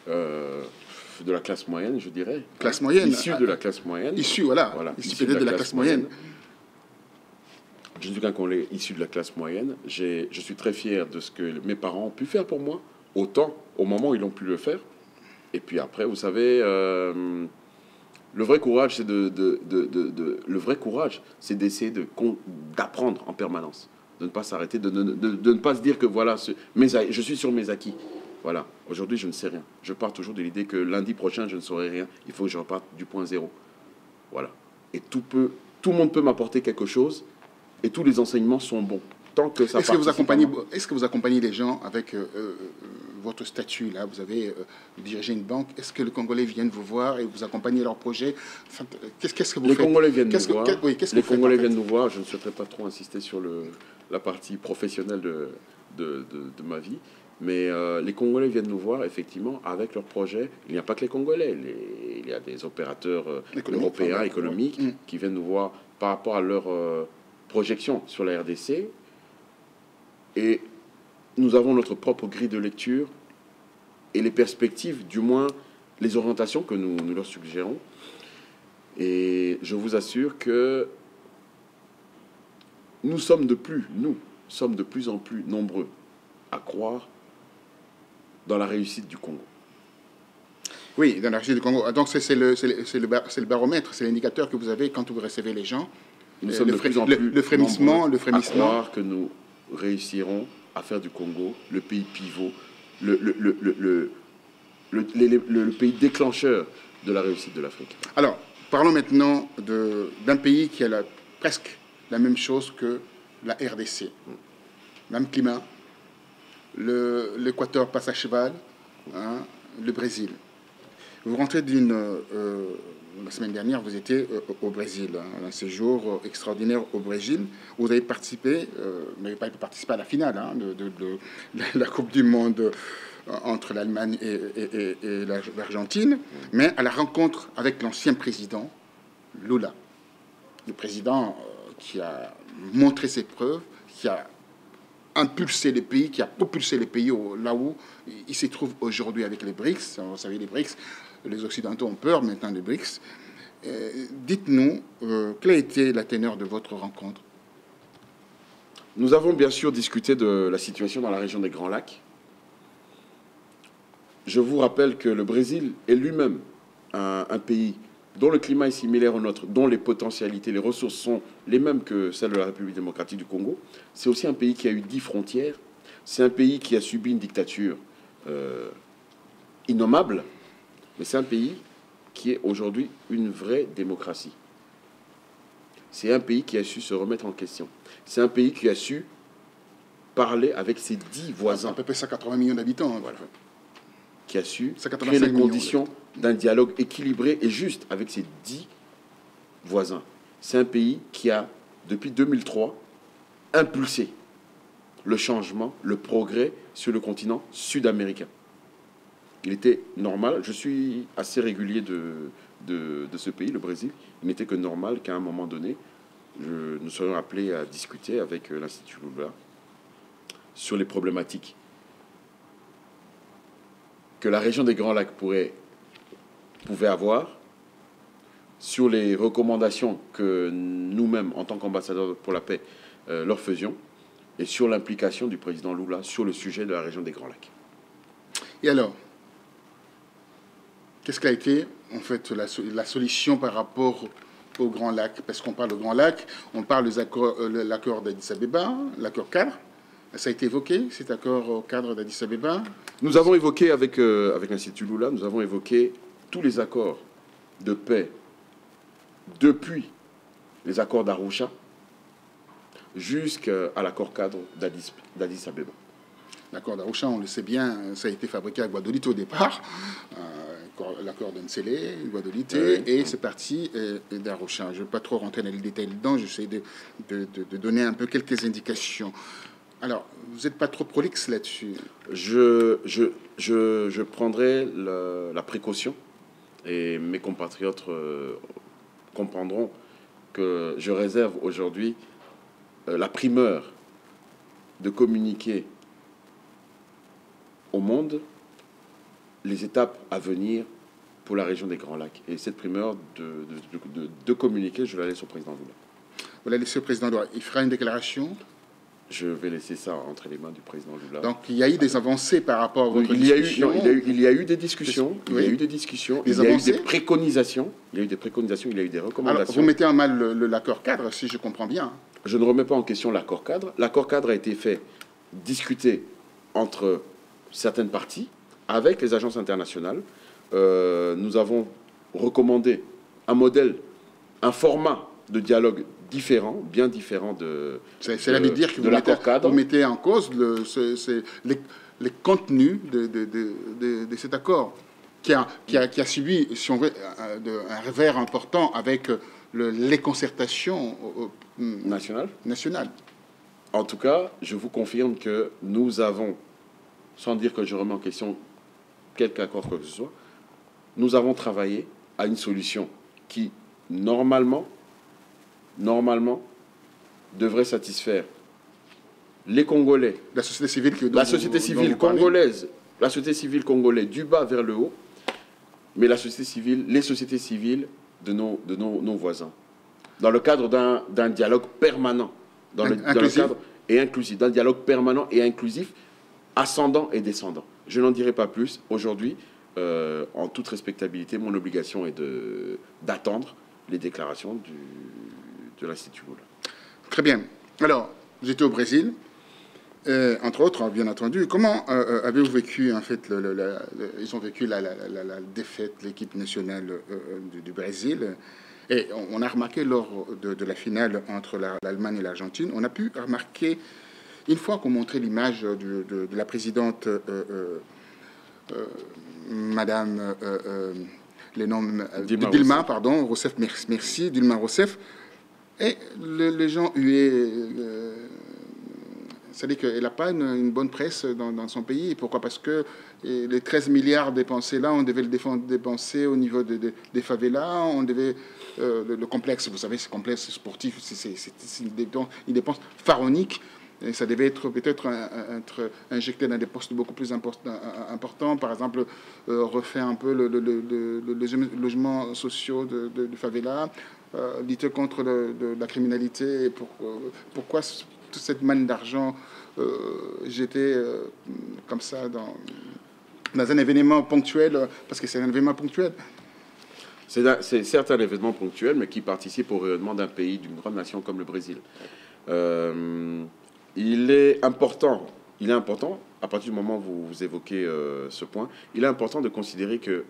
de la classe moyenne, je dirais. Classe moyenne. Issu de la classe moyenne. Issu, voilà. Issu peut-être de la classe moyenne. Je ne suis qu'un Congolais issu de la classe moyenne. Je suis très fier de ce que mes parents ont pu faire pour moi, autant au moment où ils ont pu le faire. Et puis après, vous savez, le vrai courage, c'est d'essayer d'apprendre en permanence, de ne pas s'arrêter, de ne pas se dire que voilà, je suis sur mes acquis. Voilà, aujourd'hui, je ne sais rien. Je pars toujours de l'idée que lundi prochain, je ne saurai rien. Il faut que je reparte du point zéro. Voilà. Et tout le monde peut m'apporter quelque chose, et tous les enseignements sont bons. Tant que ça. Est-ce que vous accompagnez les gens avec votre statut là? Vous avez dirigé une banque. Est-ce que les Congolais viennent vous voir et vous accompagnez leurs projets? Enfin, qu'est-ce que vous faites? Les Congolais viennent nous voir. Les Congolais viennent nous voir. Je ne souhaiterais pas trop insister sur la partie professionnelle de ma vie. Mais les Congolais viennent nous voir, effectivement, avec leurs projets. Il n'y a pas que les Congolais. Il y a des opérateurs européens, économiques, qui viennent nous voir par rapport à leur projection sur la RDC. Et nous avons notre propre grille de lecture et les perspectives, du moins les orientations que nous leur suggérons. Et je vous assure que nous sommes de plus en plus nombreux à croire dans la réussite du Congo. Oui, dans la réussite du Congo. Donc c'est le baromètre, c'est l'indicateur que vous avez quand vous recevez les gens. Nous sommes de plus en plus le frémissement. à croire que nous réussirons à faire du Congo le pays pivot, le pays déclencheur de la réussite de l'Afrique. Alors, parlons maintenant d'un pays qui a presque la même chose que la RDC. Même climat, l'Équateur passe à cheval, hein, le Brésil. Vous rentrez la semaine dernière, vous étiez au Brésil, hein, un séjour extraordinaire au Brésil. Vous avez participé, vous n'avez pas participé à la finale hein, de la Coupe du Monde entre l'Allemagne et l'Argentine, mais à la rencontre avec l'ancien président Lula. Le président qui a montré ses preuves, qui a impulsé les pays, qui a propulsé les pays là où il se trouve aujourd'hui avec les BRICS. Vous savez, les BRICS, les Occidentaux ont peur maintenant des BRICS. Dites-nous, quelle a été la teneur de votre rencontre? Nous avons bien sûr discuté de la situation dans la région des Grands Lacs. Je vous rappelle que le Brésil est lui-même un pays dont le climat est similaire au nôtre, dont les potentialités, les ressources sont les mêmes que celles de la République démocratique du Congo. C'est aussi un pays qui a eu 10 frontières. C'est un pays qui a subi une dictature innommable, mais c'est un pays qui est aujourd'hui une vraie démocratie. C'est un pays qui a su se remettre en question. C'est un pays qui a su parler avec ses 10 voisins. À peu près 180 millions d'habitants. Hein, voilà. Qui a su créer les conditions d'un dialogue équilibré et juste avec ses 10 voisins. C'est un pays qui a, depuis 2003, impulsé le changement, le progrès sur le continent sud-américain. Il était normal, je suis assez régulier de ce pays, le Brésil, il n'était que normal qu'à un moment donné, nous soyons appelés à discuter avec l'Institut Lula sur les problématiques que la région des Grands Lacs pouvait avoir, sur les recommandations que nous-mêmes, en tant qu'ambassadeurs pour la paix, leur faisions, et sur l'implication du président Lula sur le sujet de la région des Grands Lacs. Et alors, qu'est-ce qu'a été, en fait, la solution par rapport aux Grands Lacs? Parce qu'on parle de Grands Lacs, on parle de l'accord d'Addis Abeba, l'accord cadre. Ça a été évoqué, cet accord au cadre d'Addis Abeba? Nous avons évoqué avec l'Institut Lula, nous avons évoqué tous les accords de paix depuis les accords d'Arusha jusqu'à l'accord cadre d'Addis Abeba. L'accord d'Arusha, on le sait bien, ça a été fabriqué à Guadolite au départ, l'accord d'Nsele, Guadolite, et c'est parti d'Arusha. Je ne vais pas trop rentrer dans les détails dedans, j'essaie de donner un peu quelques indications. Alors, vous n'êtes pas trop prolixe là-dessus? Je prendrai la précaution, et mes compatriotes comprendront que je réserve aujourd'hui la primeur de communiquer au monde les étapes à venir pour la région des Grands Lacs. Et cette primeur de communiquer, je la laisse au président Lula. Vous la laissez au président Lula. Il fera une déclaration? Je vais laisser ça entre les mains du président Lula. Donc il y a eu des avancées par rapport à votre discussion. Il y a eu des discussions. Il y a eu des discussions. Il y a eu des préconisations. Il y a eu des préconisations. Il y a eu des recommandations. Alors, vous mettez en mal l'accord cadre, si je comprends bien. Je ne remets pas en question l'accord cadre. L'accord cadre a été fait, discuté entre certaines parties, avec les agences internationales. Nous avons recommandé un modèle, un format de dialogue bien différent de cela veut dire que vous mettez en cause les contenus de cet accord qui a subi, si on veut, un revers important avec les concertations nationales. En tout cas, je vous confirme que nous avons, sans dire que je remets en question quelque accord que ce soit, nous avons travaillé à une solution qui, normalement, devrait satisfaire les Congolais, la société civile, la société civile congolaise, la société civile congolaise du bas vers le haut, mais les sociétés civiles de nos voisins, dans le cadre d'un dialogue permanent, dans le cadre et inclusif, d'un dialogue permanent et inclusif, ascendant et descendant. Je n'en dirai pas plus aujourd'hui. En toute respectabilité, mon obligation est d'attendre les déclarations de l'Institut Lula. Très bien. Alors, vous étiez au Brésil, entre autres, bien entendu. Comment avez-vous vécu, en fait, ils ont vécu la défaite de l'équipe nationale du Brésil? Et on a remarqué lors de la finale entre l'Allemagne et l'Argentine, on a pu remarquer, une fois qu'on montrait l'image de la présidente Madame, les noms Dilma Dilma, Rousseff. pardon, Rousseff, merci, Dilma Rousseff. Et les gens huaient. C'est-à-dire qu'elle n'a pas une bonne presse dans son pays. Pourquoi? Parce que les 13 milliards dépensés là, on devait le dépenser au niveau des favelas. On devait, le complexe, vous savez, ce complexe sportif, c'est une dépense pharaonique. Et ça devait être peut-être injecté dans des postes beaucoup plus importants. Par exemple, refaire un peu les logements sociaux de favela, lutter contre la criminalité. Et pourquoi toute cette manne d'argent j'étais comme ça dans un événement ponctuel, parce que c'est un événement ponctuel. C'est certes un événement ponctuel, mais qui participe au rayonnement d'un pays, d'une grande nation comme le Brésil. Il est important, à partir du moment où vous évoquez ce point, il est important de considérer que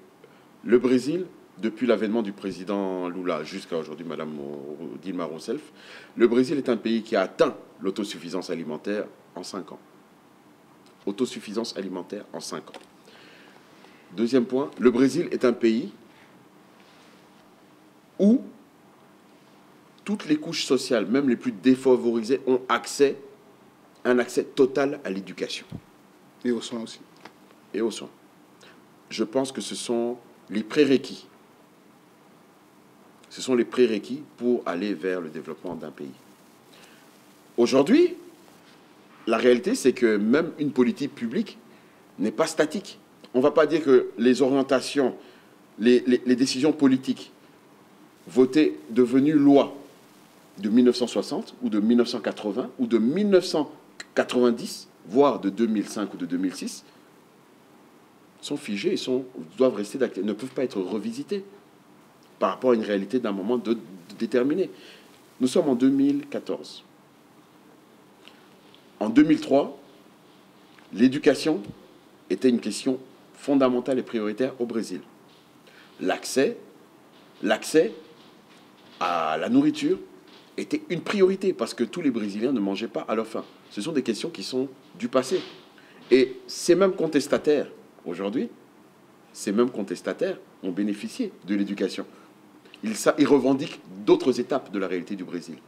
le Brésil, depuis l'avènement du président Lula jusqu'à aujourd'hui, Madame Dilma Rousseff, le Brésil est un pays qui a atteint l'autosuffisance alimentaire en 5 ans. Autosuffisance alimentaire en 5 ans. Deuxième point, le Brésil est un pays où toutes les couches sociales, même les plus défavorisées, ont un accès total à l'éducation. Et aux soins aussi. Et aux soins. Je pense que ce sont les prérequis. Ce sont les prérequis pour aller vers le développement d'un pays. Aujourd'hui, la réalité, c'est que même une politique publique n'est pas statique. On ne va pas dire que les orientations, les décisions politiques votées, devenues loi de 1960 ou de 1980 ou de 1990, voire de 2005 ou de 2006, sont figées et doivent rester d'actualité, ne peuvent pas être revisitées par rapport à une réalité d'un moment déterminé. Nous sommes en 2014. En 2003, l'éducation était une question fondamentale et prioritaire au Brésil. L'accès à la nourriture était une priorité parce que tous les Brésiliens ne mangeaient pas à leur faim. Ce sont des questions qui sont du passé. Et ces mêmes contestataires, aujourd'hui, ont bénéficié de l'éducation. Ils revendiquent d'autres étapes de la réalité du Brésil.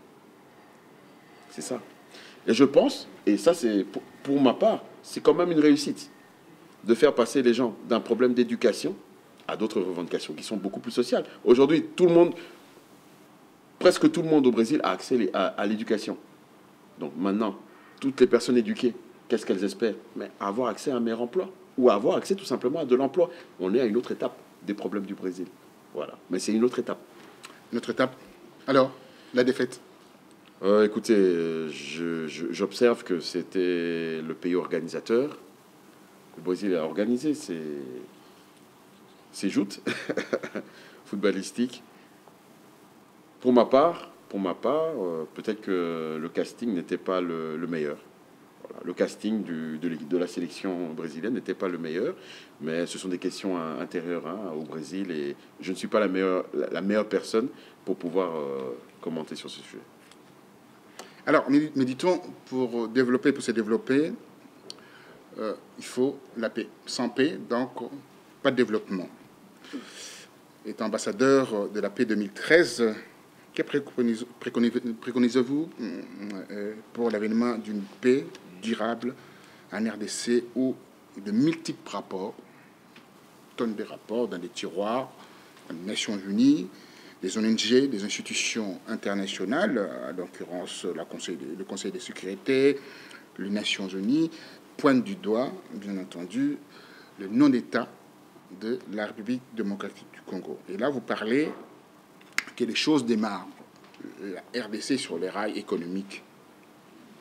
C'est ça. Et je pense, et ça c'est pour ma part, c'est quand même une réussite de faire passer les gens d'un problème d'éducation à d'autres revendications qui sont beaucoup plus sociales. Aujourd'hui, presque tout le monde au Brésil a accès à l'éducation. Donc maintenant, toutes les personnes éduquées, qu'est-ce qu'elles espèrent? Mais avoir accès à un meilleur emploi ou avoir accès tout simplement à de l'emploi. On est à une autre étape des problèmes du Brésil. Voilà. Mais c'est une autre étape. Une autre étape. Alors, la défaite. Écoutez, j'observe que c'était le pays organisateur. Le Brésil a organisé ses joutes footballistiques. Pour ma part, peut-être que le casting n'était pas le meilleur. Voilà, le casting de la sélection brésilienne n'était pas le meilleur, mais ce sont des questions intérieures au Brésil et je ne suis pas la meilleure personne pour pouvoir commenter sur ce sujet. Alors, méditons, pour se développer, il faut la paix. Sans paix, donc, pas de développement. Étant ambassadeur de la paix 2013, que préconisez-vous pour l'avènement d'une paix durable en RDC où de multiples rapports, tonnes de rapports dans des tiroirs, dans les Nations Unies, des ONG, des institutions internationales, en l'occurrence le Conseil de sécurité, les Nations Unies, pointent du doigt, bien entendu, le non-État de la République démocratique du Congo. Et là, vous parlez que les choses démarrent, la RDC sur les rails économiques.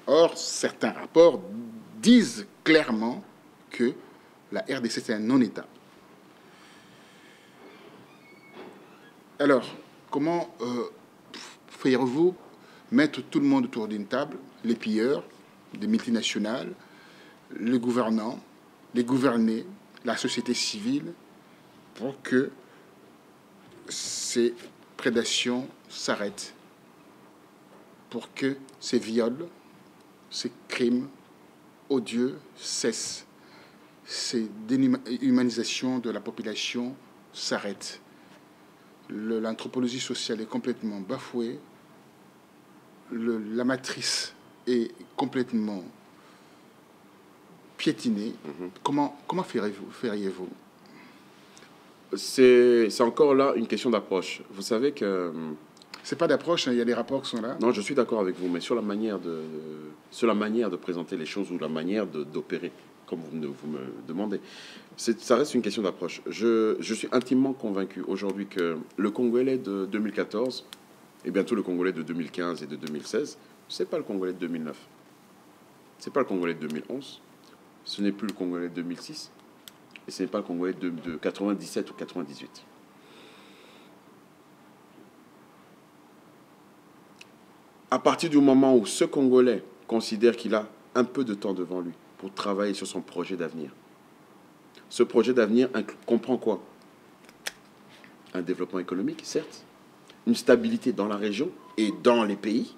Or, certains rapports disent clairement que la RDC, c'est un non-État. Alors, comment ferez-vous mettre tout le monde autour d'une table, les pilleurs, des multinationales, les gouvernants, les gouvernés, la société civile, pour que ces prédations s'arrêtent, pour que ces viols, ces crimes odieux cessent, cette déshumanisation de la population s'arrête. L'anthropologie sociale est complètement bafouée. La matrice est complètement piétinée. Comment feriez-vous? C'est encore là une question d'approche. Vous savez que... C'est pas d'approche, hein, il y a des rapports qui sont là. Non, je suis d'accord avec vous, mais sur la manière de présenter les choses ou la manière d'opérer, comme vous me demandez, ça reste une question d'approche. Je suis intimement convaincu aujourd'hui que le Congolais de 2014 et bientôt le Congolais de 2015 et de 2016, c'est pas le Congolais de 2009, c'est pas le Congolais de 2011, ce n'est plus le Congolais de 2006 et ce n'est pas le Congolais de 97 ou 98. À partir du moment où ce Congolais considère qu'il a un peu de temps devant lui pour travailler sur son projet d'avenir, ce projet d'avenir comprend quoi? Un développement économique, certes, une stabilité dans la région et dans les pays,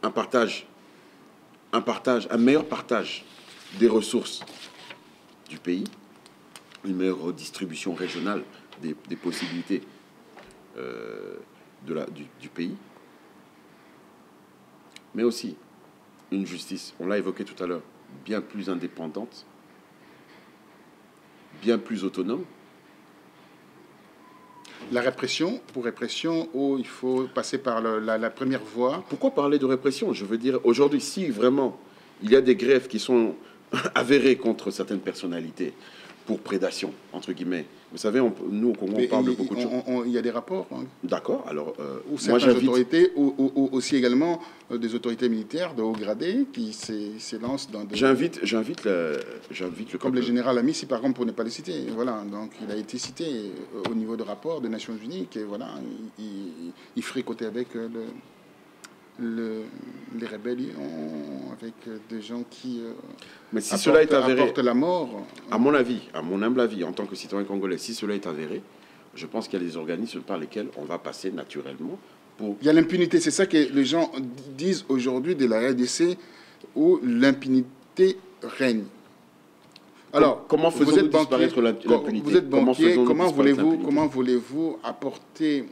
un meilleur partage des ressources du pays, une meilleure redistribution régionale des possibilités du pays, mais aussi une justice, on l'a évoqué tout à l'heure, bien plus indépendante, bien plus autonome. La répression, pour répression, il faut passer par la première voie. Pourquoi parler de répression? Je veux dire, aujourd'hui, si vraiment il y a des greffes qui sont avérées contre certaines personnalités pour prédation, entre guillemets, vous savez, nous, au Congo, on parle de beaucoup de choses. Il y a des rapports. Hein. D'accord, alors... ou certaines autorités, ou aussi également des autorités militaires de haut gradé qui s'élancent dans des... J'invite le comme le général Amissi, par exemple, pour ne pas le citer. Voilà, donc il a été cité au niveau de rapport des Nations Unies, et voilà, il fricotait avec les rébellions, avec des gens qui mais si cela est avéré, apportent la mort. À mon avis, à mon humble avis, en tant que citoyen congolais, si cela est avéré, je pense qu'il y a des organismes par lesquels on va passer naturellement pour... Il y a l'impunité, c'est ça que les gens disent aujourd'hui de la RDC, où l'impunité règne. Alors, comment faisons-nous disparaître l'impunité? Vous êtes banquier, comment voulez-vous apporter,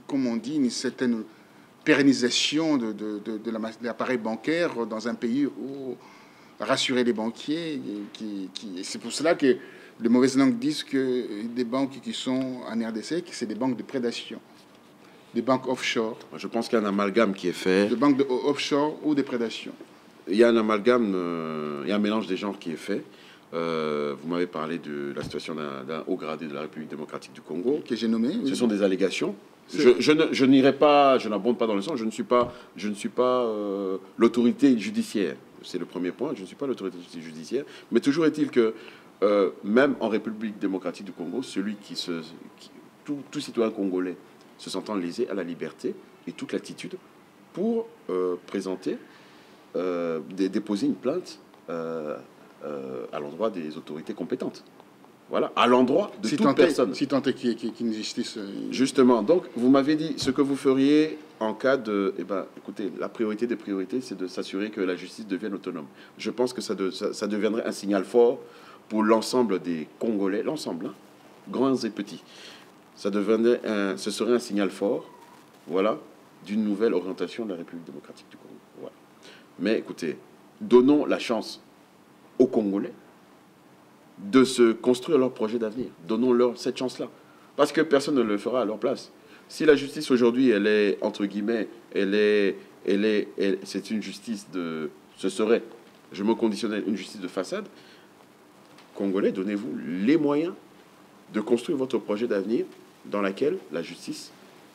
comme on dit, une certaine pérennisation de l'appareil bancaire dans un pays où rassurer les banquiers, c'est pour cela que les mauvaises langues disent que des banques qui sont en RDC, c'est des banques de prédation, des banques offshore. Je pense qu'il y a un amalgame qui est fait. Des banques offshore ou de prédation. Il y a un amalgame, il y a un mélange des genres qui est fait. Vous m'avez parlé de la situation d'un haut gradé de la République démocratique du Congo. Que j'ai nommé. Oui. Ce sont des allégations. Je n'irai pas, je n'abonde pas dans le sens. Je ne suis pas l'autorité judiciaire. C'est le premier point. Je ne suis pas l'autorité judiciaire. Mais toujours est-il que même en République démocratique du Congo, tout citoyen congolais se sentant lésé a la liberté et toute l'attitude pour déposer une plainte à l'endroit des autorités compétentes. Voilà, à l'endroit de toute personne. Si tant est qu'il y ait une justice... Justement, donc, vous m'avez dit ce que vous feriez en cas de... Eh bien, écoutez, la priorité des priorités, c'est de s'assurer que la justice devienne autonome. Je pense que ça deviendrait un signal fort pour l'ensemble des Congolais, l'ensemble, hein, grands et petits. Ce serait un signal fort, voilà, d'une nouvelle orientation de la République démocratique du Congo. Voilà. Mais écoutez, donnons la chance aux Congolais de se construire leur projet d'avenir. Donnons-leur cette chance-là. Parce que personne ne le fera à leur place. Si la justice aujourd'hui, elle est, entre guillemets, c'est une justice ce serait, je me conditionnais, une justice de façade, Congolais, donnez-vous les moyens de construire votre projet d'avenir dans laquelle la justice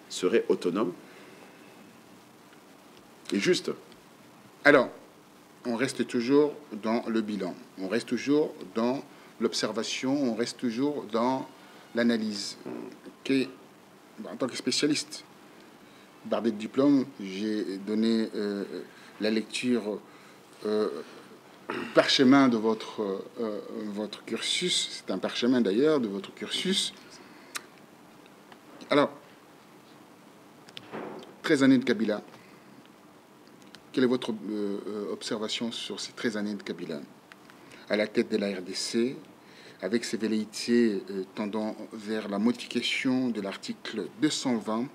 serait autonome et juste. Alors, on reste toujours dans le bilan, on reste toujours dans l'observation, on reste toujours dans l'analyse. En tant que spécialiste, bardé de diplôme, j'ai donné la lecture parchemin de votre cursus. C'est un parchemin d'ailleurs de votre cursus. Alors, 13 années de Kabila. Quelle est votre observation sur ces 13 années de Kabila? à la tête de la RDC, avec ses velléités tendant vers la modification de l'article 220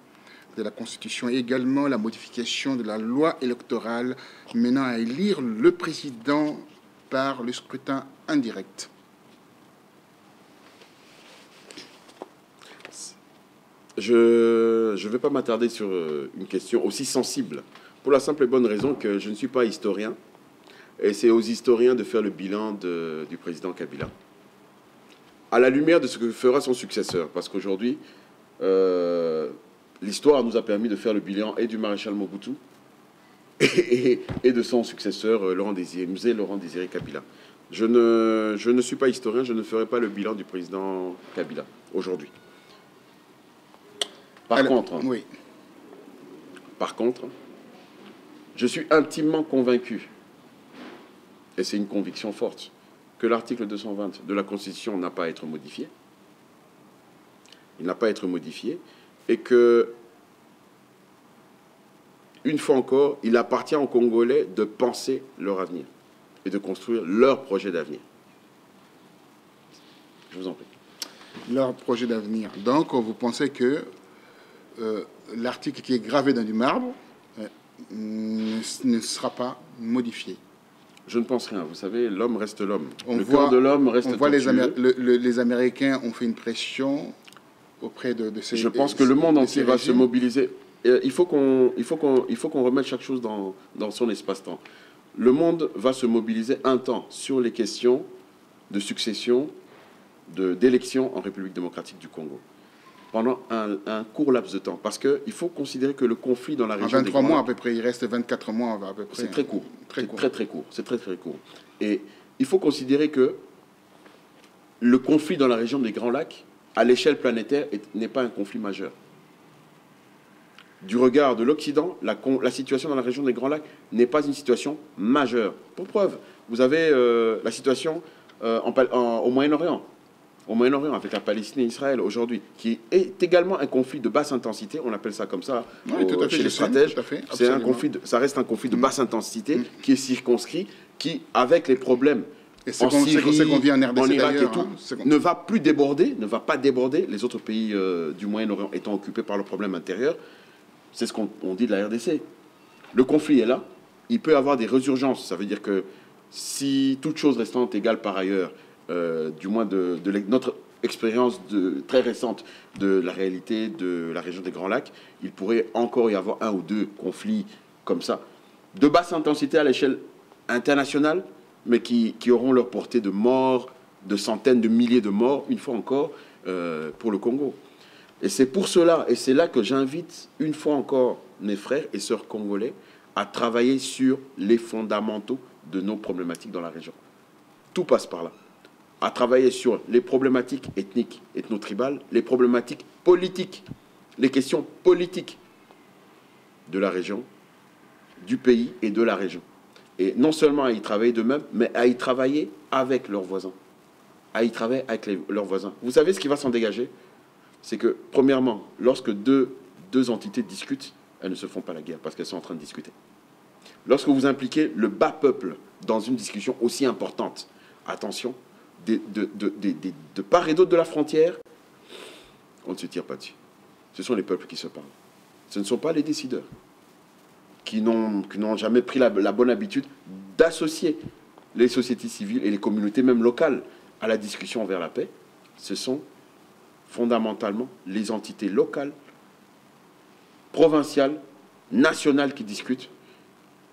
de la Constitution et également la modification de la loi électorale menant à élire le président par le scrutin indirect. Je ne vais pas m'attarder sur une question aussi sensible, pour la simple et bonne raison que je ne suis pas historien, et c'est aux historiens de faire le bilan du président Kabila, à la lumière de ce que fera son successeur, parce qu'aujourd'hui, l'histoire nous a permis de faire le bilan et du maréchal Mobutu et de son successeur, Musée Laurent Désiré Kabila. Je ne suis pas historien, je ne ferai pas le bilan du président Kabila aujourd'hui. Par contre, je suis intimement convaincu, et c'est une conviction forte, que l'article 220 de la Constitution n'a pas à être modifié. Il n'a pas à être modifié, et que, une fois encore, il appartient aux Congolais de penser leur avenir et de construire leur projet d'avenir. Je vous en prie. Leur projet d'avenir. Donc, vous pensez que l'article qui est gravé dans du marbre ne sera pas modifié? Je ne pense rien. Vous savez, l'homme reste l'homme. Le cœur de l'homme reste tortueux. Les Américains ont fait une pression auprès de ces... Je pense que le monde entier va se mobiliser. Il faut qu'on remette chaque chose dans son espace-temps. Le monde va se mobiliser un temps sur les questions de succession, d'élection en République démocratique du Congo, pendant un court laps de temps. Parce qu'il faut considérer que le conflit dans la région... En 23 mois à peu près, il reste 24 mois à peu près. C'est très court. Très court. C'est très court. Et il faut considérer que le conflit dans la région des Grands Lacs, à l'échelle planétaire, n'est pas un conflit majeur. Du regard de l'Occident, la situation dans la région des Grands Lacs n'est pas une situation majeure. Pour preuve, vous avez la situation au Moyen-Orient. Au Moyen-Orient, avec la Palestine et Israël aujourd'hui, qui est également un conflit de basse intensité, on appelle ça comme ça chez les stratèges. Ça reste un conflit de basse intensité qui est circonscrit, qui, avec les problèmes en Syrie, en Irak et tout, ne va pas déborder, les autres pays du Moyen-Orient étant occupés par leurs problèmes intérieurs. C'est ce qu'on dit de la RDC. Le conflit est là, il peut y avoir des résurgences. Ça veut dire que si toute chose restant égale par ailleurs, du moins de notre expérience très récente de la réalité de la région des Grands Lacs, il pourrait encore y avoir un ou deux conflits comme ça, de basse intensité à l'échelle internationale, mais qui auront leur portée de morts, de centaines de milliers de morts, une fois encore, pour le Congo. Et c'est pour cela, et c'est là que j'invite une fois encore mes frères et sœurs congolais à travailler sur les fondamentaux de nos problématiques dans la région. Tout passe par là. À travailler sur les problématiques ethniques, ethno-tribales, les problématiques politiques, les questions politiques de la région, du pays et de la région. Et non seulement à y travailler d'eux-mêmes, mais à y travailler avec leurs voisins. À y travailler avec leurs voisins. Vous savez ce qui va s'en dégager? C'est que, premièrement, lorsque deux entités discutent, elles ne se font pas la guerre parce qu'elles sont en train de discuter. Lorsque vous impliquez le bas peuple dans une discussion aussi importante, attention, de part et d'autre de la frontière, on ne se tire pas dessus. Ce sont les peuples qui se parlent. Ce ne sont pas les décideurs qui n'ont jamais pris la bonne habitude d'associer les sociétés civiles et les communautés, même locales, à la discussion vers la paix. Ce sont fondamentalement les entités locales, provinciales, nationales qui discutent.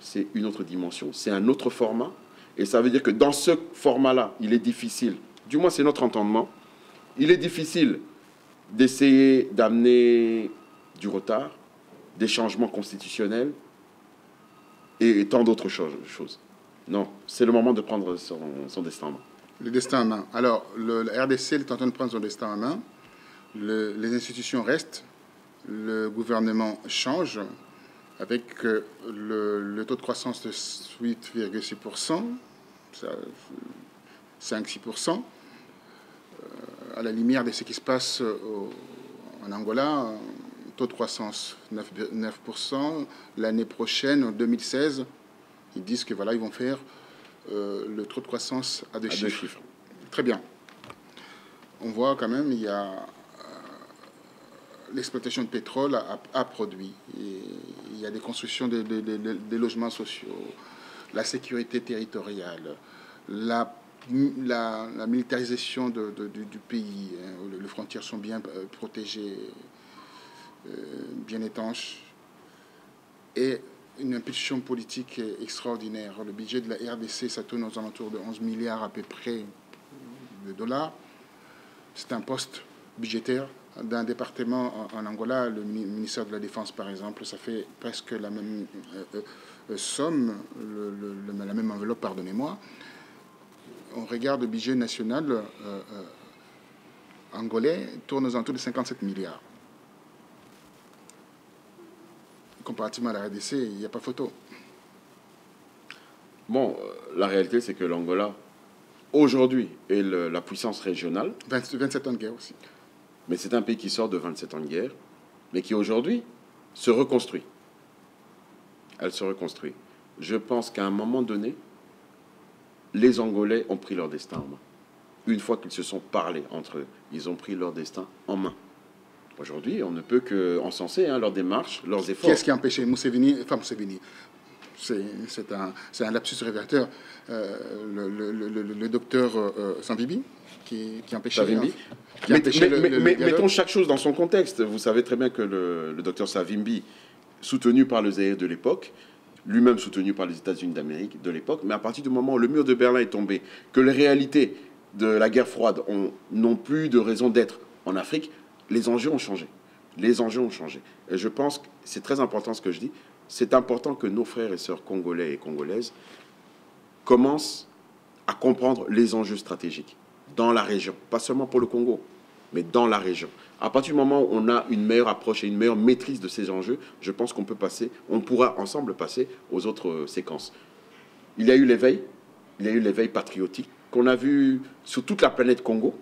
C'est une autre dimension, c'est un autre format. Et ça veut dire que dans ce format-là, il est difficile, du moins c'est notre entendement, il est difficile d'essayer d'amener du retard, des changements constitutionnels et tant d'autres choses. Non, c'est le moment de prendre son destin en main. Le destin en main. Alors, la RDC est en train de prendre son destin en main. Les institutions restent, le gouvernement change, avec le taux de croissance de 8,6%, 5-6%, à la lumière de ce qui se passe en Angola, taux de croissance 9%. L'année prochaine, en 2016, ils disent que voilà, ils vont faire le taux de croissance à deux À deux chiffres. chiffres. Très bien. On voit quand même, il y a l'exploitation de pétrole a produit. Et il y a des constructions des logements sociaux, la sécurité territoriale, la militarisation du pays. Hein, les frontières sont bien protégées, bien étanches. Et une impulsion politique extraordinaire. Le budget de la RDC, ça tourne aux alentours de 11 milliards à peu près de dollars. C'est un poste budgétaire d'un département en Angola, le ministère de la Défense par exemple, ça fait presque la même somme, la même enveloppe, pardonnez-moi. On regarde le budget national angolais, tourne aux alentours de 57 milliards. Comparativement à la RDC, il n'y a pas photo. Bon, la réalité, c'est que l'Angola, aujourd'hui, est la puissance régionale. 27 ans de guerre aussi. Mais c'est un pays qui sort de 27 ans de guerre, mais qui aujourd'hui se reconstruit. Elle se reconstruit. Je pense qu'à un moment donné, les Angolais ont pris leur destin en main. Une fois qu'ils se sont parlé entre eux, ils ont pris leur destin en main. Aujourd'hui, on ne peut qu'encenser leur démarche, leurs efforts. Qu'est-ce qui a empêché Museveni, enfin Museveni, c'est un lapsus révélateur, le docteur Savimbi, qui empêchait... Savimbi. Mettons chaque chose dans son contexte. Vous savez très bien que le docteur Savimbi, soutenu par le Zaïre de l'époque, lui-même soutenu par les États-Unis d'Amérique de l'époque, mais à partir du moment où le mur de Berlin est tombé, que les réalités de la guerre froide n'ont plus de raison d'être en Afrique, les enjeux ont changé. Les enjeux ont changé. Et je pense que c'est très important ce que je dis. C'est important que nos frères et sœurs congolais et congolaises commencent à comprendre les enjeux stratégiques dans la région. Pas seulement pour le Congo, mais dans la région. À partir du moment où on a une meilleure approche et une meilleure maîtrise de ces enjeux, je pense qu'on pourra ensemble passer aux autres séquences. Il y a eu l'éveil patriotique qu'on a vu sur toute la planète Congo.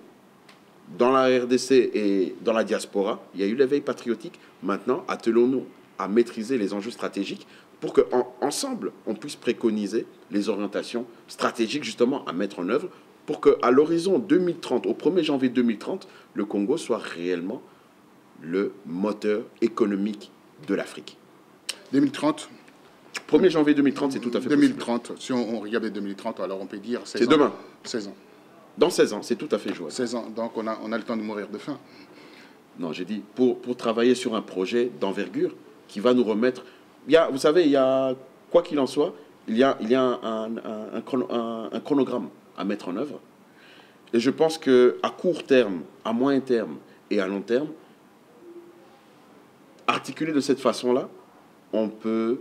Dans la RDC et dans la diaspora, il y a eu l'éveil patriotique. Maintenant, attelons-nous à maîtriser les enjeux stratégiques pour qu'ensemble, on puisse préconiser les orientations stratégiques justement à mettre en œuvre pour qu'à l'horizon 2030, au 1er janvier 2030, le Congo soit réellement le moteur économique de l'Afrique. 2030 1er janvier 2030, c'est tout à fait 2030, possible. si on regarde 2030, alors on peut dire 16 ans. C'est demain. 16 ans. Dans 16 ans, c'est tout à fait jouable. 16 ans, donc on a le temps de mourir de faim. Non, j'ai dit, pour travailler sur un projet d'envergure qui va nous remettre... vous savez, quoi qu'il en soit, il y a un chronogramme à mettre en œuvre. Et je pense qu'à court terme, à moyen terme et à long terme, articulé de cette façon-là, on peut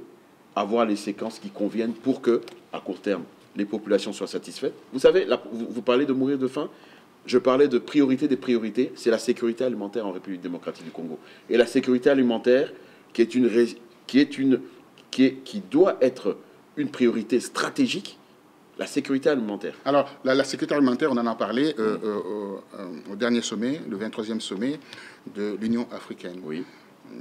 avoir les séquences qui conviennent pour que, à court terme, les populations soient satisfaites. Vous savez, vous parlez de mourir de faim. Je parlais de priorité des priorités. C'est la sécurité alimentaire en République démocratique du Congo. Et la sécurité alimentaire, qui doit être une priorité stratégique, la sécurité alimentaire. Alors, la sécurité alimentaire, on en a parlé au dernier sommet, le 23e sommet de l'Union africaine. Oui.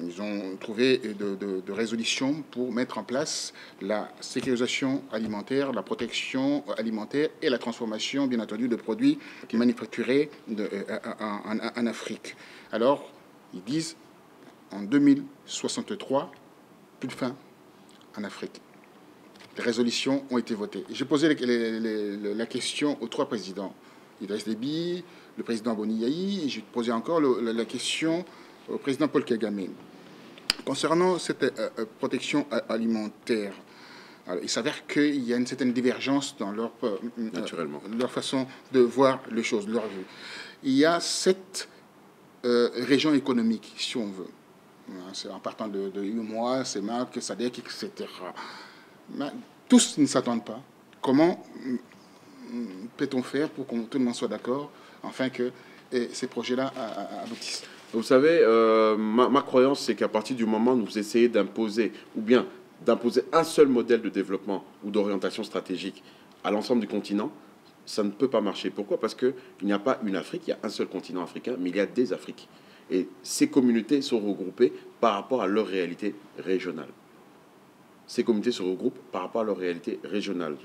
Ils ont trouvé de résolutions pour mettre en place la sécurisation alimentaire, la protection alimentaire et la transformation, bien entendu, de produits manufacturés en Afrique. Alors, ils disent, en 2063, plus de faim en Afrique. Les résolutions ont été votées. J'ai posé la question aux trois présidents, Idriss Déby, le président Boni Yayi, et j'ai posé encore la question au président Paul Kagame. Concernant cette protection alimentaire, alors, il s'avère qu'il y a une certaine divergence dans leur façon de voir les choses, leur vue. Il y a 7 régions économiques, si on veut. C'est en partant de UMOA, CEMAC, SADC, etc. Mais tous ne s'attendent pas. Comment peut-on faire pour que tout le monde soit d'accord, afin que ces projets-là aboutissent? Vous savez, ma croyance, c'est qu'à partir du moment où vous essayez d'imposer, ou bien d'imposer un seul modèle de développement ou d'orientation stratégique à l'ensemble du continent, ça ne peut pas marcher. Pourquoi? Parce qu'il n'y a pas une Afrique, il y a un seul continent africain, mais il y a des Afriques. Et ces communautés sont regroupées par rapport à leur réalité régionale. Ces communautés se regroupent par rapport à leur réalité régionale.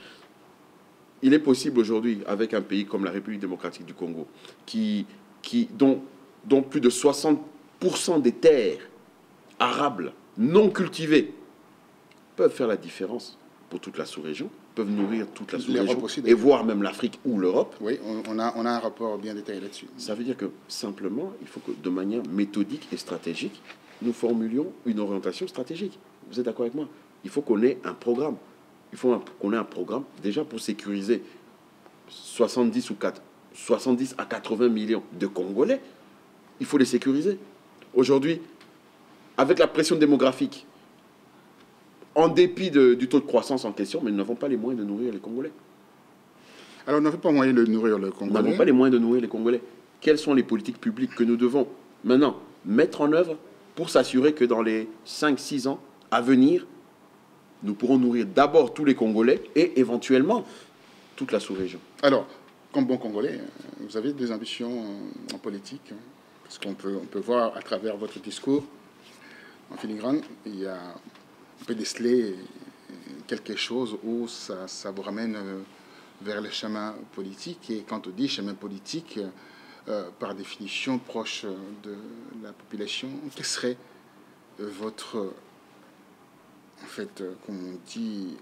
il est possible aujourd'hui, avec un pays comme la République démocratique du Congo, dont plus de 60% des terres arables non cultivées peuvent faire la différence pour toute la sous-région, peuvent nourrir toute la sous-région, et voire même l'Afrique ou l'Europe. Oui, on a un rapport bien détaillé là-dessus. Ça veut dire que simplement, il faut que de manière méthodique et stratégique, nous formulions une orientation stratégique. Vous êtes d'accord avec moi? Il faut qu'on ait un programme. Il faut qu'on ait un programme déjà pour sécuriser 70 à 80 millions de Congolais. Il faut les sécuriser. Aujourd'hui, avec la pression démographique, en dépit du taux de croissance en question, mais nous n'avons pas les moyens de nourrir les Congolais. Alors, nous n'avons pas moyen de nourrir les Congolais. Nous n'avons pas les moyens de nourrir les Congolais. Quelles sont les politiques publiques que nous devons maintenant mettre en œuvre pour s'assurer que dans les 5-6 ans à venir, nous pourrons nourrir d'abord tous les Congolais et éventuellement toute la sous-région? Alors, comme bon Congolais, vous avez des ambitions en politique, parce qu'on peut voir à travers votre discours, en filigrane, on peut déceler quelque chose où ça vous ramène vers le chemin politique. Et quand on dit chemin politique, par définition proche de la population, quel serait votre, en fait, comme on dit,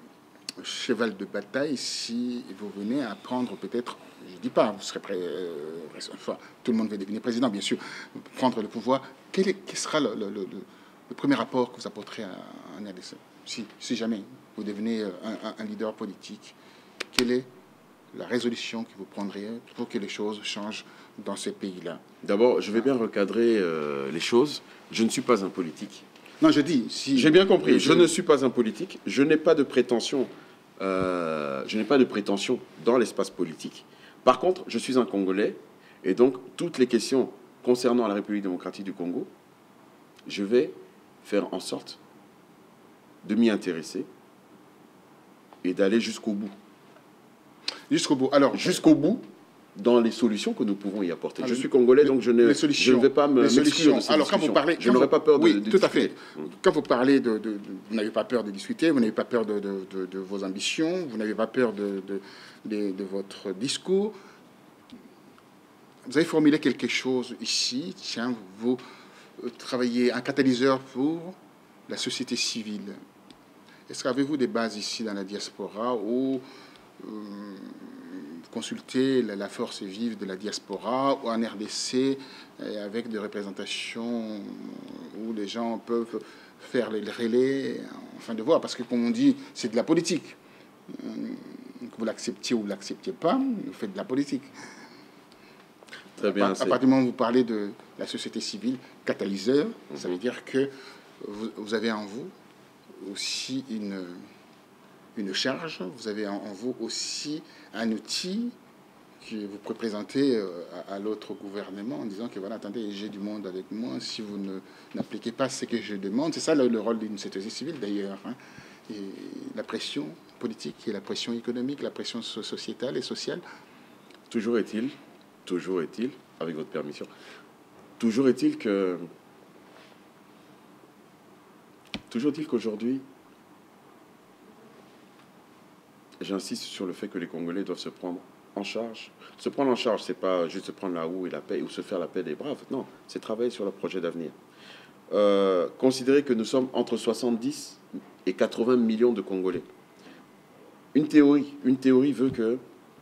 cheval de bataille si vous venez à prendre peut-être, je ne dis pas, vous serez prêt, enfin, tout le monde veut devenir président, bien sûr, prendre le pouvoir. Quel sera le premier rapport que vous apporterez à un RDC si jamais vous devenez un leader politique? Quelle est la résolution que vous prendriez pour que les choses changent dans ces pays-là? D'abord, je vais bien recadrer les choses. Je ne suis pas un politique. Non, je dis... Si j'ai bien compris. Je ne suis pas un politique. Je n'ai pas de prétention. Je n'ai pas de prétention dans l'espace politique. Par contre, je suis un Congolais. Et donc, toutes les questions concernant la République démocratique du Congo, je vais faire en sorte de m'y intéresser et d'aller jusqu'au bout. Jusqu'au bout. Alors, jusqu'au bout dans les solutions que nous pouvons y apporter. Je suis Congolais, donc je ne vais pas m'exclure de ces alors, quand vous parlez... Je n'aurais pas peur de discuter. Oui, tout à fait. Quand vous parlez vous n'avez pas peur de discuter, vous n'avez pas peur de vos ambitions, vous n'avez pas peur de votre discours. Vous avez formulé quelque chose ici. Tiens, vous travaillez un catalyseur pour la société civile. Est-ce qu'avez-vous des bases ici dans la diaspora où consulter la force vive de la diaspora ou en RDC avec des représentations où les gens peuvent faire les relais, enfin de voir, parce que comme on dit, c'est de la politique. Que vous l'acceptiez ou vous ne l'acceptiez pas, vous faites de la politique. Très bien. À partir du moment où vous parlez de la société civile, catalyseur, ça veut dire que vous avez en vous aussi une charge, vous avez en vous aussi un outil que vous pouvez présenter à l'autre gouvernement en disant que voilà, attendez, j'ai du monde avec moi, si vous n'appliquez pas ce que je demande, c'est ça le rôle d'une société civile d'ailleurs, hein. Et la pression politique et la pression économique, la pression sociétale et sociale. Toujours est-il, avec votre permission, toujours est-il qu'aujourd'hui, j'insiste sur le fait que les Congolais doivent se prendre en charge. Se prendre en charge, c'est pas juste se prendre la houe et la paix ou se faire la paix des braves. Non, c'est travailler sur le projet d'avenir. Considérer que nous sommes entre 70 et 80 millions de Congolais. Une théorie veut que...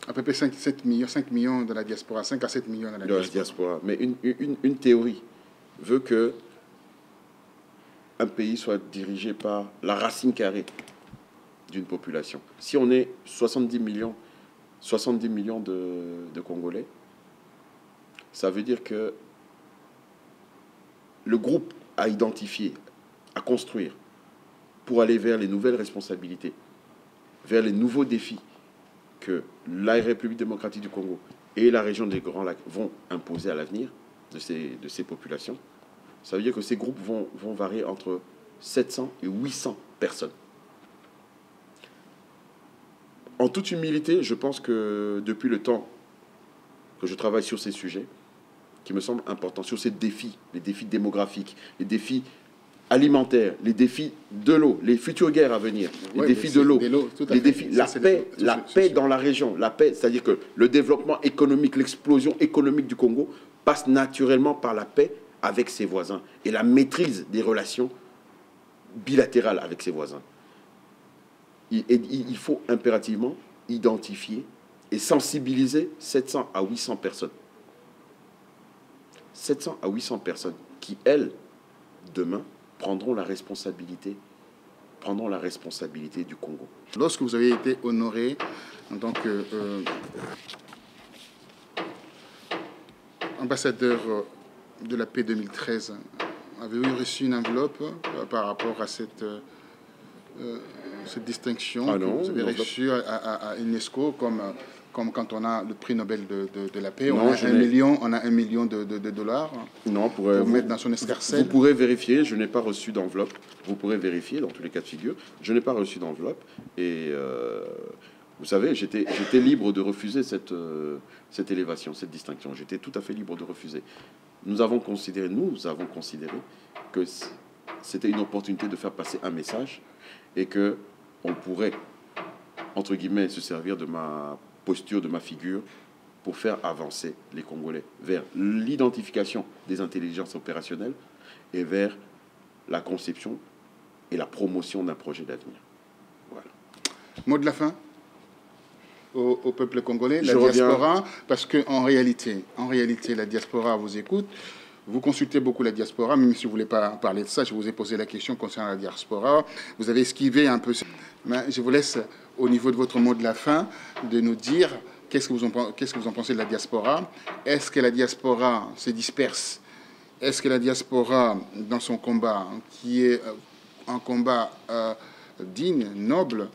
À peu près 5 millions de la diaspora, 5 à 7 millions de la diaspora. Mais une théorie veut que un pays soit dirigé par la racine carrée d'une population. Si on est 70 millions de Congolais, ça veut dire que le groupe à identifier, à construire, pour aller vers les nouvelles responsabilités, vers les nouveaux défis que la République démocratique du Congo et la région des Grands Lacs vont imposer à l'avenir de ces populations, ça veut dire que ces groupes vont varier entre 700 et 800 personnes. En toute humilité, je pense que depuis le temps que je travaille sur ces sujets, qui me semblent importants, sur ces défis, les défis démographiques, les défis alimentaires, les défis de l'eau, les futures guerres à venir, les défis de l'eau, les défis, la paix dans la région, la paix, c'est-à-dire que le développement économique, l'explosion économique du Congo passe naturellement par la paix avec ses voisins et la maîtrise des relations bilatérales avec ses voisins. Il faut impérativement identifier et sensibiliser 700 à 800 personnes. 700 à 800 personnes qui, elles, demain, prendront la responsabilité du Congo. Lorsque vous avez été honoré en tant que ambassadeur de la paix 2013, avez-vous reçu une enveloppe par rapport à cette distinction que vous avez reçue à UNESCO comme quand on a le prix Nobel de la paix, non, on a $1 million de dollars non, pour mettre dans son escarcelle. Vous pourrez vérifier, je n'ai pas reçu d'enveloppe. Vous pourrez vérifier dans tous les cas de figure. Je n'ai pas reçu d'enveloppe. Et vous savez, j'étais libre de refuser cette élévation, cette distinction. J'étais tout à fait libre de refuser. Nous avons considéré que c'était une opportunité de faire passer un message et qu'on pourrait, entre guillemets, se servir de ma posture, de ma figure, pour faire avancer les Congolais vers l'identification des intelligences opérationnelles et vers la conception et la promotion d'un projet d'avenir. Voilà. Mot de la fin au peuple congolais, la diaspora, parce qu'en réalité, la diaspora vous écoute. Vous consultez beaucoup la diaspora, même si vous ne voulez pas parler de ça, je vous ai posé la question concernant la diaspora. Vous avez esquivé un peu. Mais je vous laisse, au niveau de votre mot de la fin, de nous dire qu'est-ce que vous en pensez de la diaspora. Est-ce que la diaspora se disperse? Est-ce que la diaspora, dans son combat, qui est un combat digne, noble,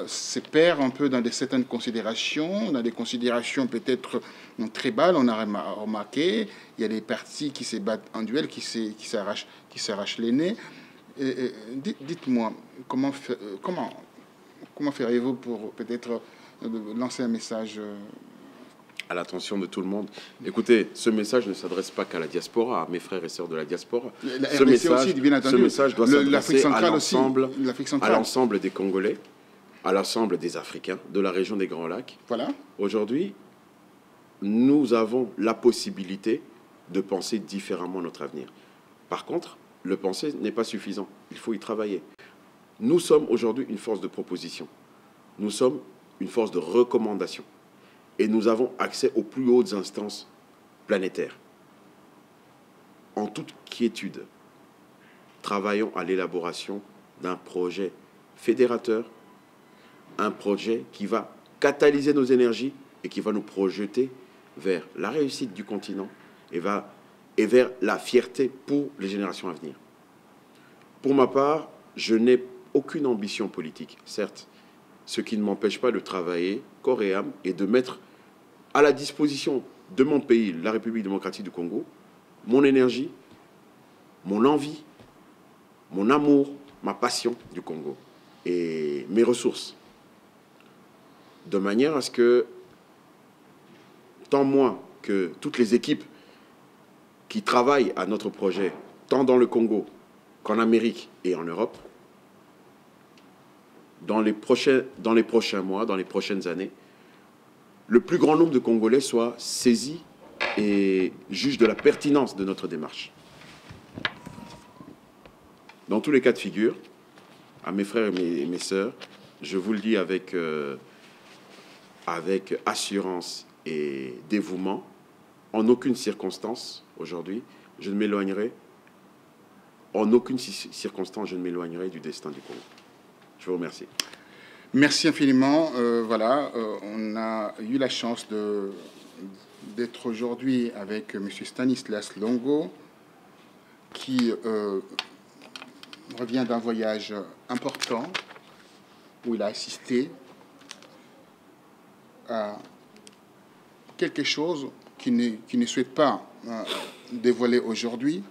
se perd un peu dans certaines considérations, dans des considérations peut-être très bas, on a remarqué, il y a des partis qui se battent en duel, qui s'arrachent les nez. Dites-moi, comment feriez-vous pour peut-être lancer un message à l'attention de tout le monde. Écoutez, ce message ne s'adresse pas qu'à la diaspora, à mes frères et sœurs de la diaspora. Ce message doit s'adresser à l'ensemble des Congolais, à l'ensemble des Africains, de la région des Grands Lacs. Voilà. Aujourd'hui, nous avons la possibilité de penser différemment notre avenir. Par contre, le penser n'est pas suffisant. Il faut y travailler. Nous sommes aujourd'hui une force de proposition. Nous sommes une force de recommandation. Et nous avons accès aux plus hautes instances planétaires. En toute quiétude, travaillons à l'élaboration d'un projet fédérateur, un projet qui va catalyser nos énergies et qui va nous projeter vers la réussite du continent et vers la fierté pour les générations à venir. Pour ma part, je n'ai aucune ambition politique, certes, ce qui ne m'empêche pas de travailler corps et âme et de mettre à la disposition de mon pays, la République démocratique du Congo, mon énergie, mon envie, mon amour, ma passion du Congo et mes ressources. De manière à ce que, tant moi que toutes les équipes qui travaillent à notre projet, tant dans le Congo qu'en Amérique et en Europe, dans les prochains mois, dans les prochaines années, le plus grand nombre de Congolais soient saisis et jugent de la pertinence de notre démarche. Dans tous les cas de figure, à mes frères et mes sœurs, je vous le dis avec assurance et dévouement, en aucune circonstance, aujourd'hui, je ne m'éloignerai, en aucune circonstance, je ne m'éloignerai du destin du Congo. Je vous remercie. Merci infiniment. On a eu la chance d'être aujourd'hui avec M. Stanislas Longo, qui revient d'un voyage important où il a assisté à quelque chose qu'il ne souhaite pas dévoiler aujourd'hui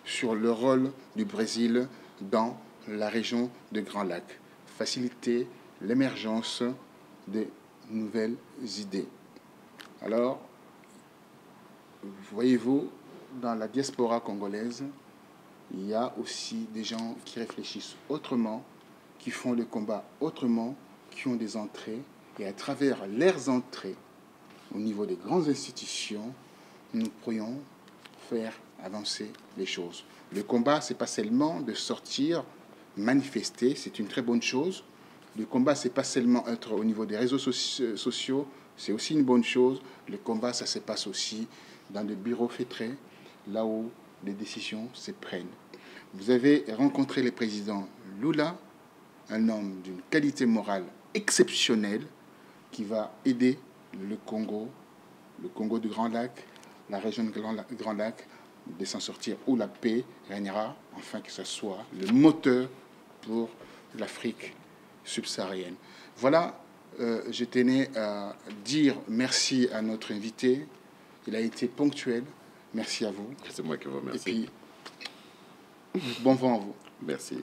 sur le rôle du Brésil dans la région des Grands Lacs. Faciliter l'émergence de nouvelles idées. Alors, voyez-vous, dans la diaspora congolaise, il y a aussi des gens qui réfléchissent autrement, qui font le combat autrement, qui ont des entrées. Et à travers leurs entrées, au niveau des grandes institutions, nous pourrions faire avancer les choses. Le combat, ce n'est pas seulement de sortir, manifester, c'est une très bonne chose. Le combat, ce n'est pas seulement être au niveau des réseaux sociaux, c'est aussi une bonne chose. Le combat, ça se passe aussi dans des bureaux feutrés, là où les décisions se prennent. Vous avez rencontré le président Lula, un homme d'une qualité morale exceptionnelle qui va aider le Congo du Grand Lac, la région du Grand Lac, de s'en sortir, où la paix régnera, afin que ce soit le moteur pour l'Afrique subsaharienne. Voilà, je tenais à dire merci à notre invité. Il a été ponctuel. Merci à vous. C'est moi qui vous remercie. Et puis, bon vent à vous. Merci.